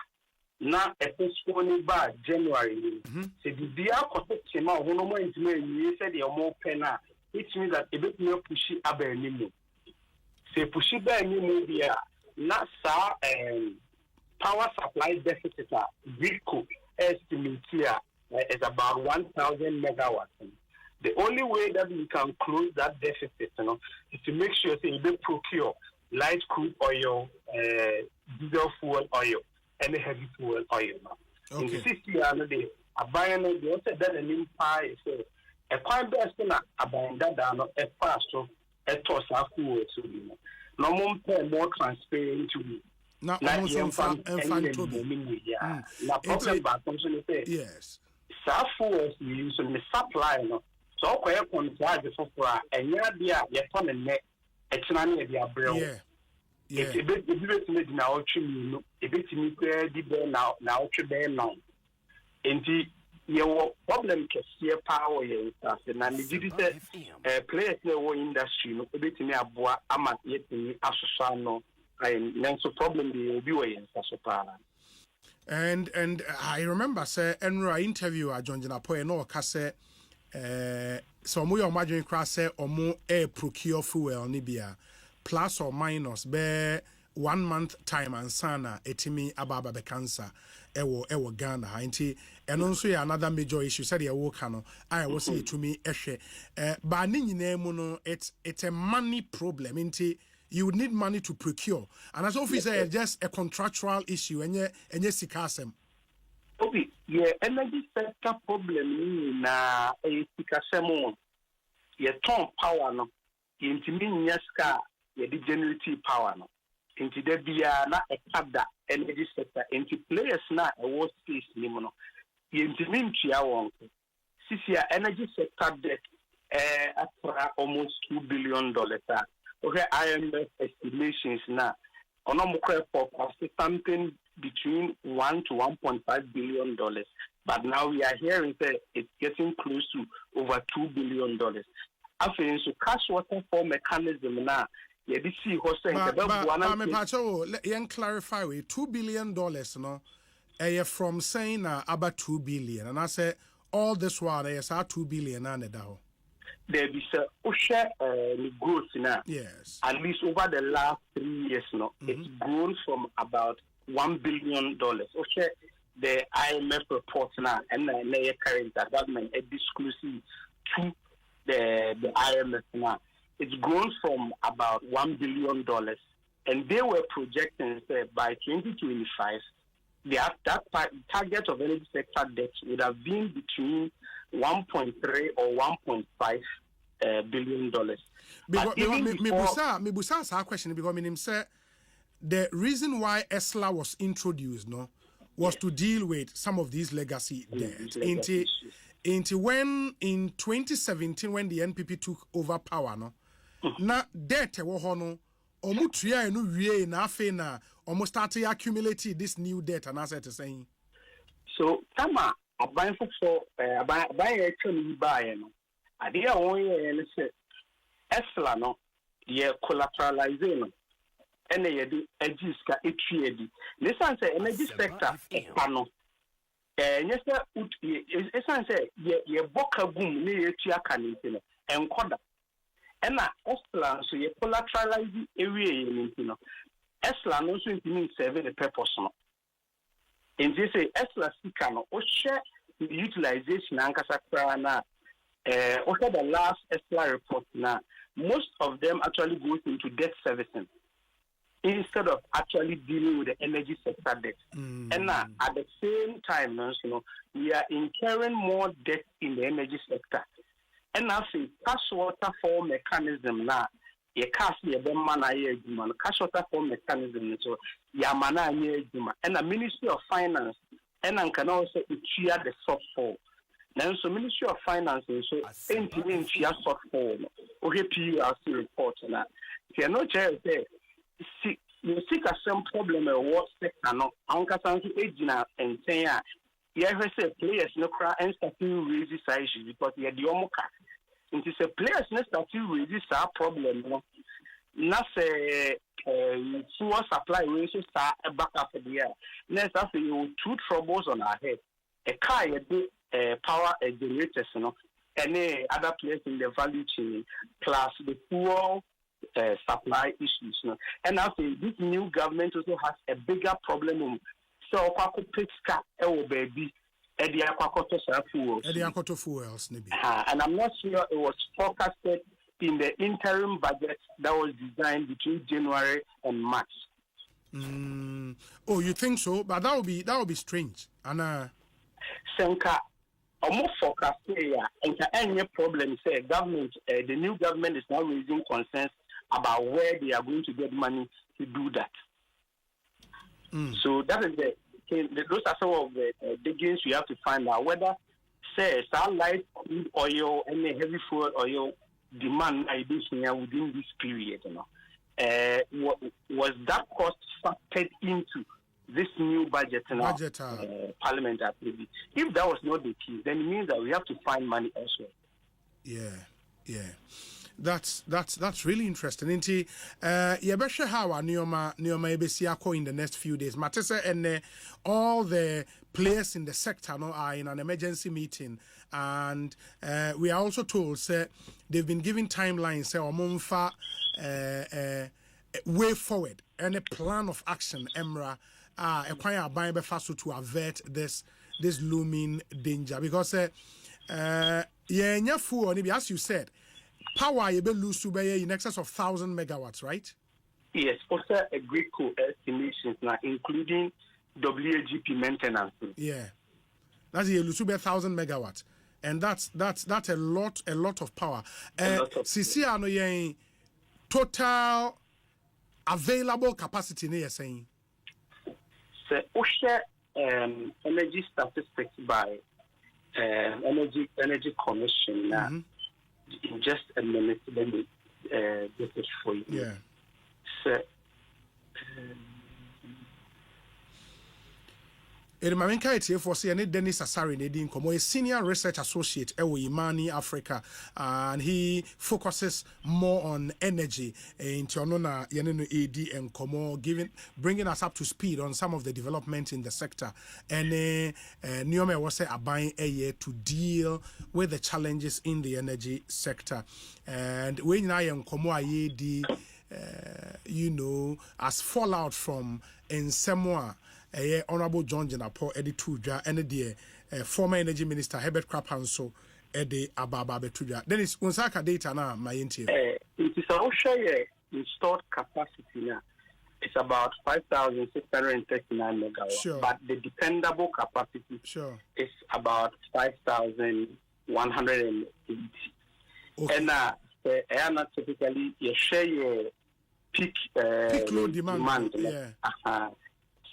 Now, a postponing by January. So the dear protection of one more you said you're more penna, which means that a bit more pushy abernimo. Say pushy bernimo here, not power supply deficit, Gridco estimate here is about 1,000 megawatts. The only way that we can close that deficit, is to make sure that we procure light crude oil, diesel fuel oil, and heavy fuel oil. In the 60 years, a buying the also done an empire. So a quite best a buying that down a fast a toss of fuel to you. No more transparent to me. Not also fun to be. Problem about something say. Yes. South fuels we use in the supply. So I contract for and yeah, you're on the net. It's not near the umbrella. Yeah. It's a bit now, a bit now, and your problem can see power in and the players in the industry, a bit in a bois, amat yet in Asosano, and so problem the viewing Sasopara. And I remember say Enra interview a John Janapo no kase so mo your margin crass say or more air procure fuel nibia plus or minus be 1 month time and sana etimi ababa be cancer ewo Ghana nti eno nso ya another major issue said ya wo ka no I was say to me ehwe ba ni nyina mu no it's a money problem nti you would need money to procure. And as officer, it's just a contractual issue. And you see Kasem. Okay, yeah, energy sector problem na a Sikasemo. You turn power no. Into mean yaska, you generative power no. Into the bia na a kada energy sector. Into players na a worst case limono. Into mean chia wonk. Sisia energy sector debt at almost $2 billion. Okay, IMF estimations now. Onomukwe forecast something between $1 to $1.5 billion. But now we are hearing that it's getting close to over $2 billion. After so cash waterfall mechanism now. Yeah, this see but clarify we $2 billion no. From saying about $2 billion, and I say all this while there's $2 billion and a there is a growth now. Yes. At least over the last 3 years now, it's grown from about $1 billion. The IMF report now, and the current government is exclusive to the IMF now. It's grown from about $1 billion, and they were projecting that by 2025, that target of energy sector debt would have been between 1.3 or 1.5 billion dollars. Because me busa our question because me say the reason why ESLA was introduced was to deal with some of these legacy debt. Into when in 2017 when the NPP took over power na debt wo ho no omutua no wie na afi na almost started accumulating this new debt and as it saying. So tama aban for aban actually buy no idea one year say ESLA no ye collateralize no ene ye di agiska etue listen say energy sector no yes esan say ye boka gum ne ye tua kanite no enkoda ena ESLA so ye collateralize area no ESLA no so intimi serve the purpose no. In this ESLA speaker no o share utilization ankasa na over the last ESLA report now, most of them actually goes into debt servicing instead of actually dealing with the energy sector debt. And now at the same time, we are incurring more debt in the energy sector. And now see cash waterfall mechanism now. Ye cash ye mana ye juma cash waterfall mechanism so ya mana ye juma and the Ministry of Finance and can also cheer the softfall. Now so Ministry of Finance so entity cheer softfall okay PURC report na you no chair say see you see some problem what sector no anka san so ejina enten a ye say players no cry and starting raise issues because ye the omoka. It is a players next that you raise our problem. Not say fuel supply raises a back up the year. Next after you two troubles on our head. A car power generators, any other place in the value chain, plus the fuel supply issues. And after this new government also has a bigger problem. So baby. Fuels, and I'm not sure it was forecasted in the interim budget that was designed between January and March. Oh, you think so? But that would be strange. And Senka, almost forecast and any problem. Say government, the new government is now raising concerns about where they are going to get money to do that. So that is those are some of the diggings we have to find out whether say some light crude oil and heavy fuel oil demand within this period, was that cost factored into this new budget Parliament approved? If that was not the case, then it means that we have to find money elsewhere. Yeah. That's really interesting. Inti yebeshe hawa nioma ebesi ako in the next few days. Matese and all the players in the sector are in an emergency meeting, and we are also told they've been given timelines omonfa way forward and a plan of action emra ekwan aban be faso to avert this looming danger, because as you said, power you be lose to be in excess of 1,000 megawatts, right? Yes, also a great estimations now, including WAGP maintenance. Yeah, that's you lose to be 1,000 megawatts, and that's a lot of power. Sisi ano yen total available capacity ne saying. So OSHA energy statistics by Energy Commission. In just a minute, let me get it for you. Yeah. So, for Dennis Asari Nedin Komo, a senior research associate at Imani Africa, and he focuses more on energy in Tionona Yenenu AD and Komo, bringing us up to speed on some of the development in the sector. And Niome was buying a year to deal with the challenges in the energy sector. And when I am Komo as fallout from Nsemwa. Honorable John Jenapo Eddie Tuja and the former energy minister Herbert Krapanso Eddie Ababa Betuja. Then it's Unsaka data now, my interior. It is also installed capacity now. It's about 5,639 megawatts. Sure. But the dependable capacity is about 5,180. Okay. And not typically you share your peak load demand. Yeah.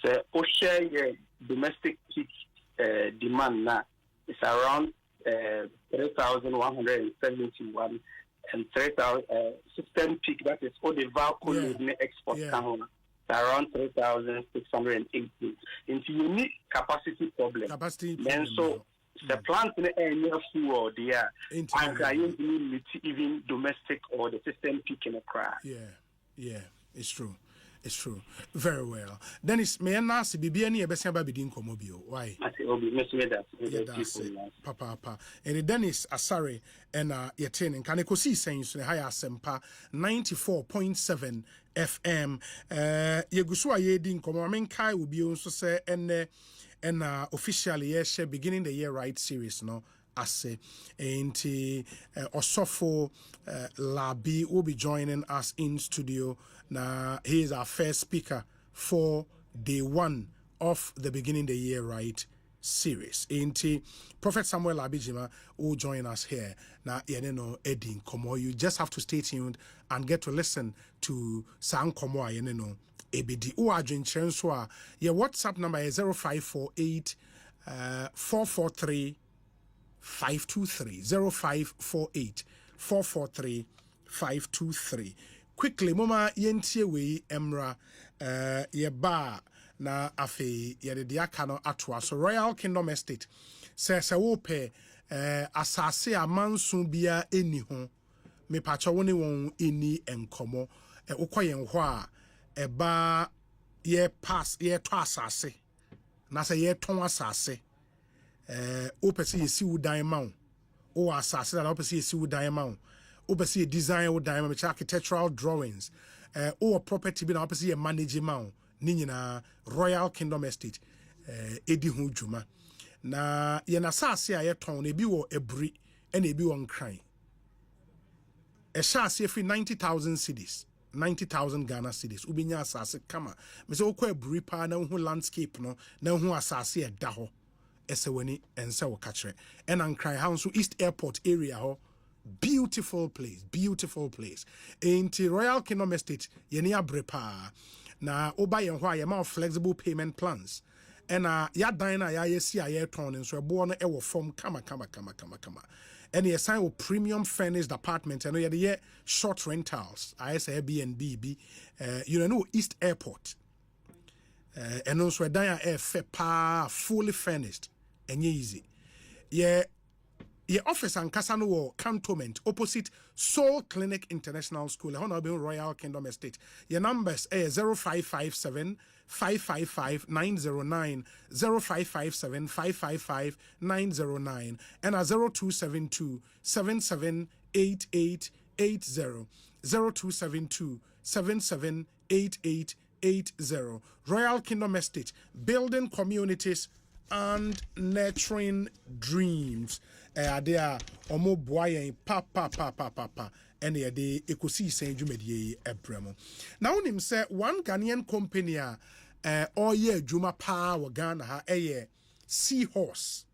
So, OSHA domestic peak demand now is around 3,171, and 3,000 system peak, that is all the vacuum export down, around 3,680. Into unique capacity problem. Then so the plant in the area full there, and even domestic or the system peak in a crash. Yeah, it's true. It's true. Very well. Dennis, may I ask Bibiani Ebesiaba Bidin Komobio? Why? Papa. And Dennis Asare and Yatin and Ekosiisen so higher Sempa 94.7 FM. Yegusua Yedin Komamin Kai will be also say and officially share beginning the year right series no. Ase enti Osofo Labi will be joining us in studio. Now he is our first speaker for day one of the beginning the year right series. Enti Prophet Samuel Labijima will join us here. Now Edin Komo. You just have to stay tuned and get to listen to Sang Komo ABD. Uajin Chenswa. Your WhatsApp number is 0548 443 523 0548 443 523. Quickly, Mama Yentie we Emra Yeba na afe Yediakano Atwa. So Royal Kingdom Estate says a wope asase a mansun bia eni ho me pacha woni won eni enkomo ukoyen ho a eba ye pass ye to asase na se ye ton asase opesi yesi wudan ma o asase na opesi yesi wudan ma o opesi design wudan ma architectural drawings o property bi na opesi ye manage ma ni nyina Royal Kingdom Estate edi hu dwuma na ye na asase a ye ton na bi wo ebri na ebi wo nkran asase fi 90,000 cedis 90,000 Ghana cedis ubinya asase kama me se okwa ebri pa na hu landscape no na hu asase e da ho Esewani and Sawo Katre. And Ankrai House East Airport area ho. Beautiful place. In the Royal Kingdom Estate, yeni abrepa. Na oba yenhwa yema flexible payment plans. And ya dina ya yesi ya ton and so born ewo form kama. and you assign with premium furnished apartment and you the short rentals IS Airbnb you know East Airport and also dan air fully furnished and easy yeah. Your office and Casano Cantonment opposite Soul Clinic International School, Honorable Royal Kingdom Estate. Your numbers are 0557 555 909, 0557 555 909, and 0272 778880, 0272 778880. Royal Kingdom Estate, building communities and nurturing dreams. There omo boyen papa and the Ekosiisen dwumedie ebremo. Now onim say one Ghanaian company all year dwuma pa wo Ghana ha Seahorse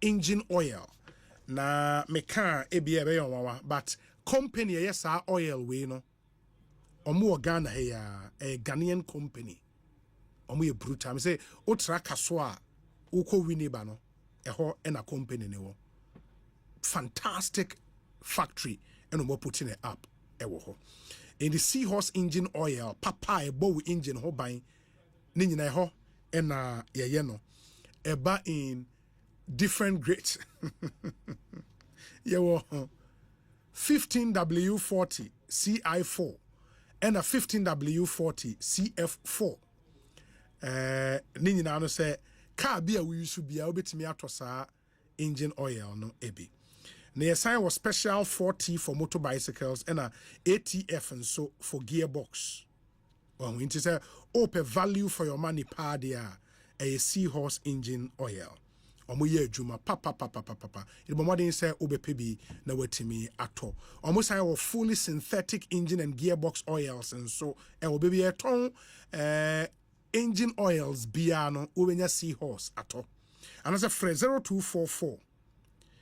engine oil. Na meka ebia be yon but company yes oil we no omo Ghana here a Ghanaian company. Omo ye brutal. Me say otra kaso a uko winiba no eho ena company ne wo. Fantastic factory and omo putting it up ewo ho. In the Seahorse engine oil papa e bow engine ho ban ni nyina ho ena ye no eba in different grades. Yewo 15W40 CI4 and a 15W40 CF4. Ni nyina no say car bia we use bia obetimi atosa engine oil no ebi. Na sign was special 40 for motor bicycles and a ATF and so for gearbox. Well, we say open value for your money pa dia a Seahorse engine oil. Omo ye adwuma papa. It modern say obepebi na wetimi ato. Omo say we fully synthetic engine and gearbox oils and so e obebi e ton engine oils biano ubenya Seahorse ato. And as a phrase 0244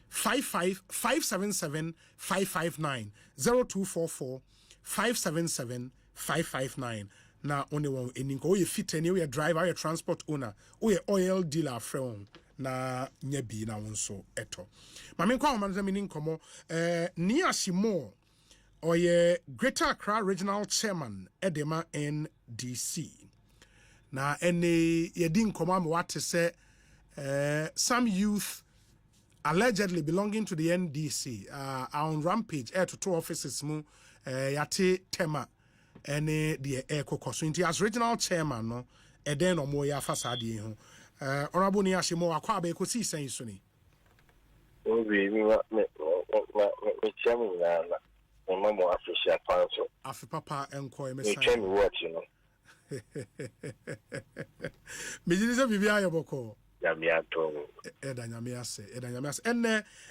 577 559 0244 577 559. Na only one eninko o ye fit any we driver or transport owner o ye oil dealer from na nyabi na wonso eto. Ma me kwa man zami ninkomo Ashie Moore o ye Greater Accra Regional Chairman Edema NDC. Na ene yedi nkomo am what say some youth allegedly belonging to the NDC are on rampage to two offices mu yate tema ene the Ekosiisen as regional chairman no eden omo ya fasade ho honorable Ashie Moore akwa ba Ekosiisen so ni obi mi me chairman na mo official council afi papa enko me say chairman what you know me jinise bibia yoboko Yamiato Edanyamiase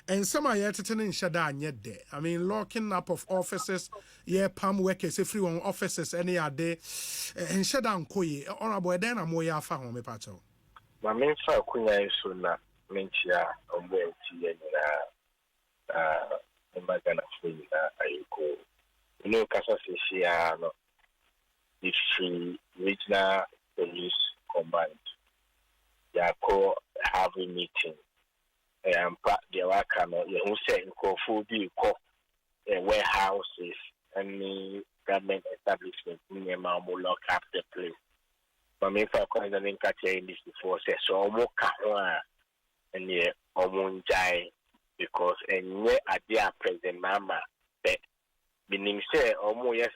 and some are yet in Shada anyede. I mean locking up of offices, palm workers, free on offices any day and Shada Koyi honorable then a moya fa home pacho. My main fa kunya so na mentia omwenti magana free na ayiko. No kasa sisia no the free regional police combined. Yako have a meeting and the worker no you say for warehouses and government establishment near Mammo lock up the place. But me for coins and catch this before say so more and yeah omunjai because and where are their president mama but meaning say almost yes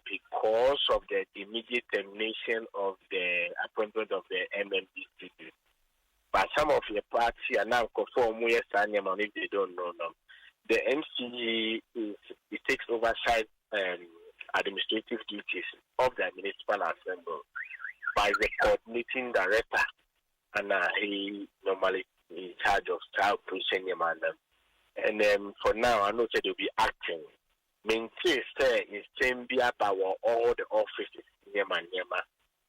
because of the immediate termination of the appointment of the MMDC. But some of the party are now conform yes if they don't know them. The MCE it takes oversight administrative duties of the municipal assembly by the coordinating director and he normally in charge of child protection and for now I know that they'll be acting. Maintain say is same be about all the offices in Yema.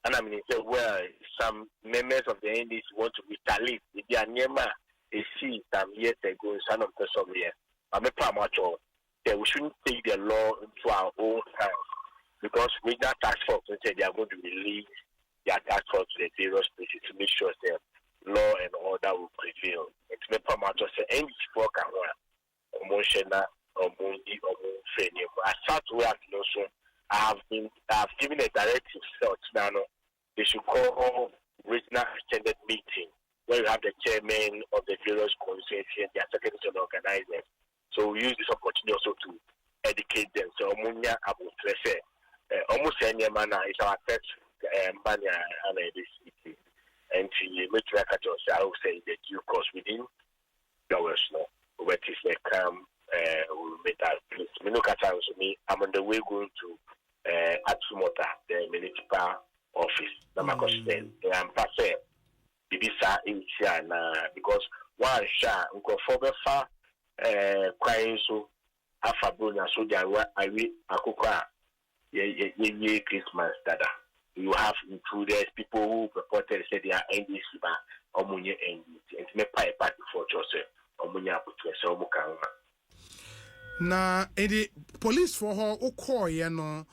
And I mean well some members of the NDC want to retaliate if they are Yema they see some years ago son of the Soviet. I'm a pramature that we shouldn't take the law into our own hands because with that task force they say they are going to release their task force to the various places to make sure that law and order will prevail. It's me permato say NDC for Kamwa, Omoshena, Omundi, Omufeni. I start work also. I've given a directive now. They should call regional extended meeting where you have the chairman of the various constituencies and their secretaries and organizers. So we use this opportunity also to educate them. So Omunya Abu Trese, almost any manner is our third Banya and NDC. And to make record, I will say the due course within hours now. Where it is come, we'll make that place. Me look at me. I'm on the way going to Atsumota, the municipal office. I'm passing. Bibisa in China because one shot go for the far crying so Afabuna so they are Akuka ye Christmas dada. You have included people who purported say they are NDC but Omunye NDC and me pay party for Joseph Omunya Putre so Mukanga. Na the police for her no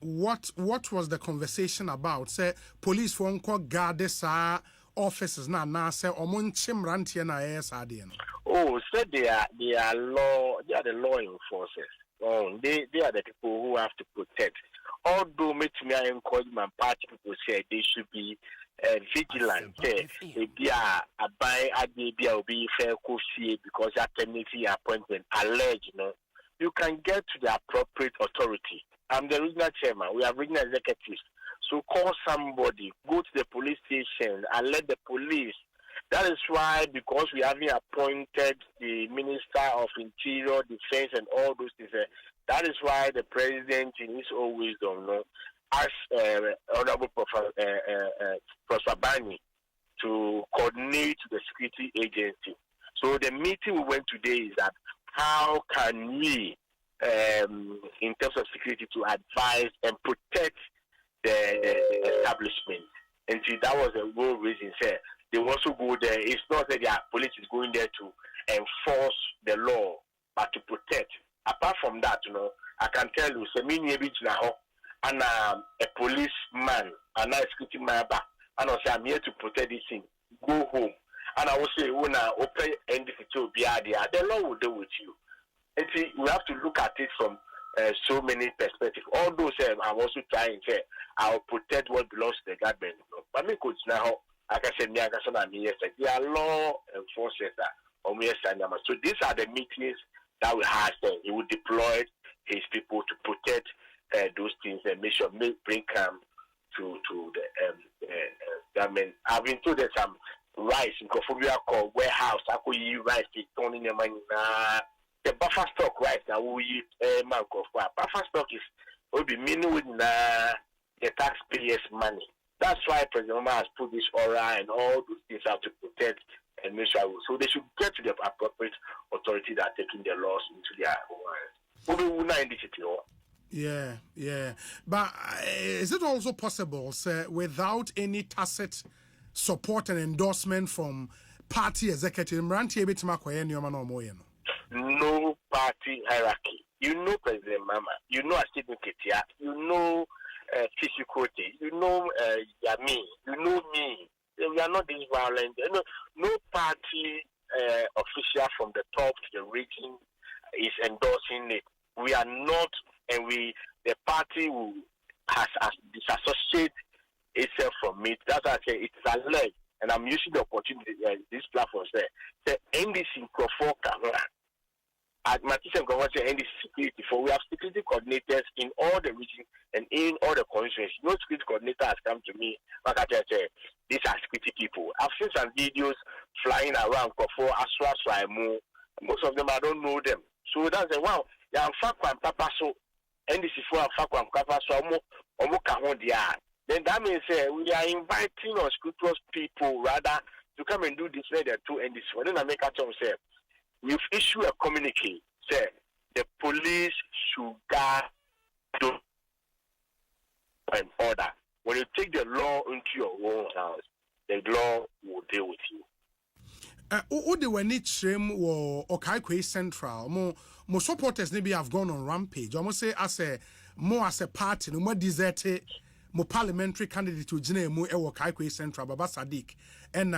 what was the conversation about? Say police for unko guard sa officers na say omon chimrantie na yes ade no. Oh, said they are the law enforcers. Oh, they are the people who have to protect. Although me encourage my party people say they should be vigilant. If they are buy will be fair because that committee appointment alleged, you can get to the appropriate authority. I'm the regional chairman. We have regional executives. So call somebody, go to the police station, alert the police. That is why, because we haven't appointed the Minister of Interior, Defense, and all those things, that is why the President, in his own wisdom, asked Honorable Professor Bani to coordinate the security agency. So the meeting we went today is that how can we, in terms of security, to advise and protect the establishment. And see, that was the whole reason. Say they also go there. It's not that the police is going there to enforce the law, but to protect. Apart from that, I can tell you, and a policeman, and a security man, and I say I'm here to protect this thing. Go home. And I will say, when I open NDC to be there, the law will deal with you. And see, we have to look at it from so many perspectives. Although I'm also trying to say I'll protect what belongs to the government. But me could now, like I said, they are law enforcers. So these are the meetings that we have. He will deploy his people to protect those things and make sure bring calm to the government. I've been told that some rice in Kophobia called warehouse. I could use rice, turning your money. The buffer stock right now we use buffer stock will be meaning with the taxpayers' money. That's why President Obama has put this aura and all those things out to protect and make sure. So they should get to the appropriate authority that are taking the laws into their own hands. Yeah. But is it also possible, sir, without any tacit support and endorsement from party executive, no party hierarchy. You know President Mama, you know Ashie Ketia, you know Fishikote, you know Yami, you know me. We are not this violent. No party official from the top to the region is endorsing it. We are not, and the party has disassociated itself from it. That's why I say it's alleged, and I'm using the opportunity this platform say the NDC Profoka. At Matisse Government NDC security we have security coordinators in all the regions and in all the constituencies. No security coordinator has come to me. Like I say, these are security people. I've seen some videos flying around for Aswa. Most of them I don't know them. So that's wow. Yeah, I'm Papa so NDC for Fakwan Papa so then that means we are inviting unscrupulous people rather to come and do this way there to NDC. Well, then I make a term say we've issued a communique. Say the police should guard and order. When you take the law into your own house, the law will deal with you. Ode wani trim wo Ekosiisen Central mo supporters maybe have gone on rampage. Almost say as a party no more desert mo parliamentary candidate ojina mu e wo Kaikwe Central Baba Sadiq and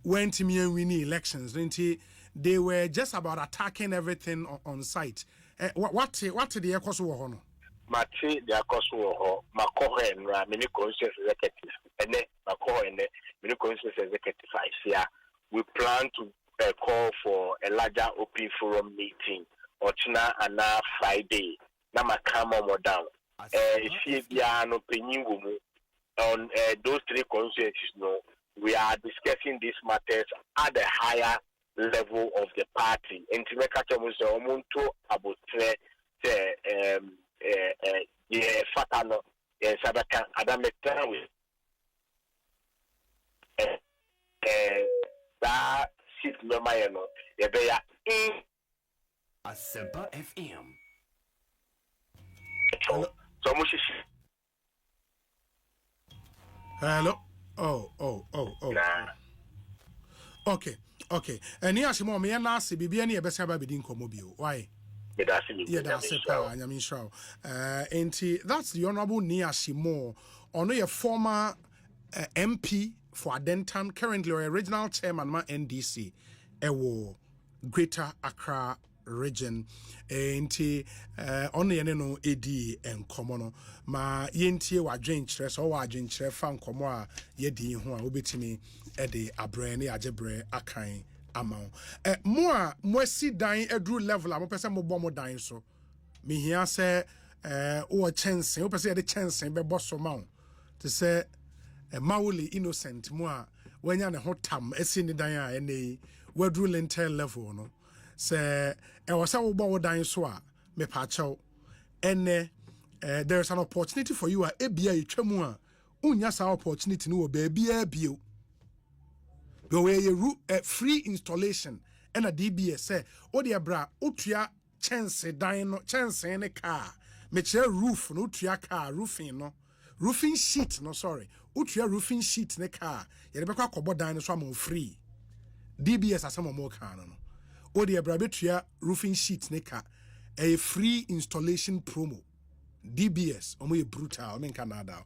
went me and winning elections. They were just about attacking everything on site. What the Ekosu ho no? Mate the Ekosu ho makoho enra mini conscious executive ene makoho ene mini conscious executive here. We plan to call for a larger open forum meeting Ochina and Friday. Na makama mo down. If you are no penny on those three constituencies, no, we are discussing these matters at the higher level of the party. And to make a omuntu about fatano sabaka adameta with that sit memayano ebeya in Asempa FM. Hello. Oh. Nah. Okay. And Ashie Moore, me na se bibia na yebesa ba bedi nkomo bio. Why? Yeah, that's it. That's the Honorable Ashie Moore, ono your former MP for Adentan, currently original chairman ma NDC, ewo Greater Accra region. Ono ye no edi enkomo no ma yentie wadwen kyerɛ so wadwen kyerɛ fa nkomo a yedi ho a obetimi ede abrɛ ne agebrɛ akan amount. More si dying edru level. I'm person mo bomb dying so. Me here say o chance. O person the chance be boss amount to say mauli innocent more when you na hot tam esi ni dying any wedru lentel level no. Say was a bomb dying so me pacho ene there's an opportunity for you a ebia itwamu a unya sa opportunity no baby bio. Go a free installation and a DBS say, oh dear bra, utia chance dino chance in a car, mature roof, no tria car, roofing no, roofing sheet, no sorry, utia roofing sheet in a car, Yabaka Kobo dinosaur free. DBS as some more canon. Oh dear bra, betria roofing sheet in a car, a free installation promo. DBS, brutal, I mean Canada.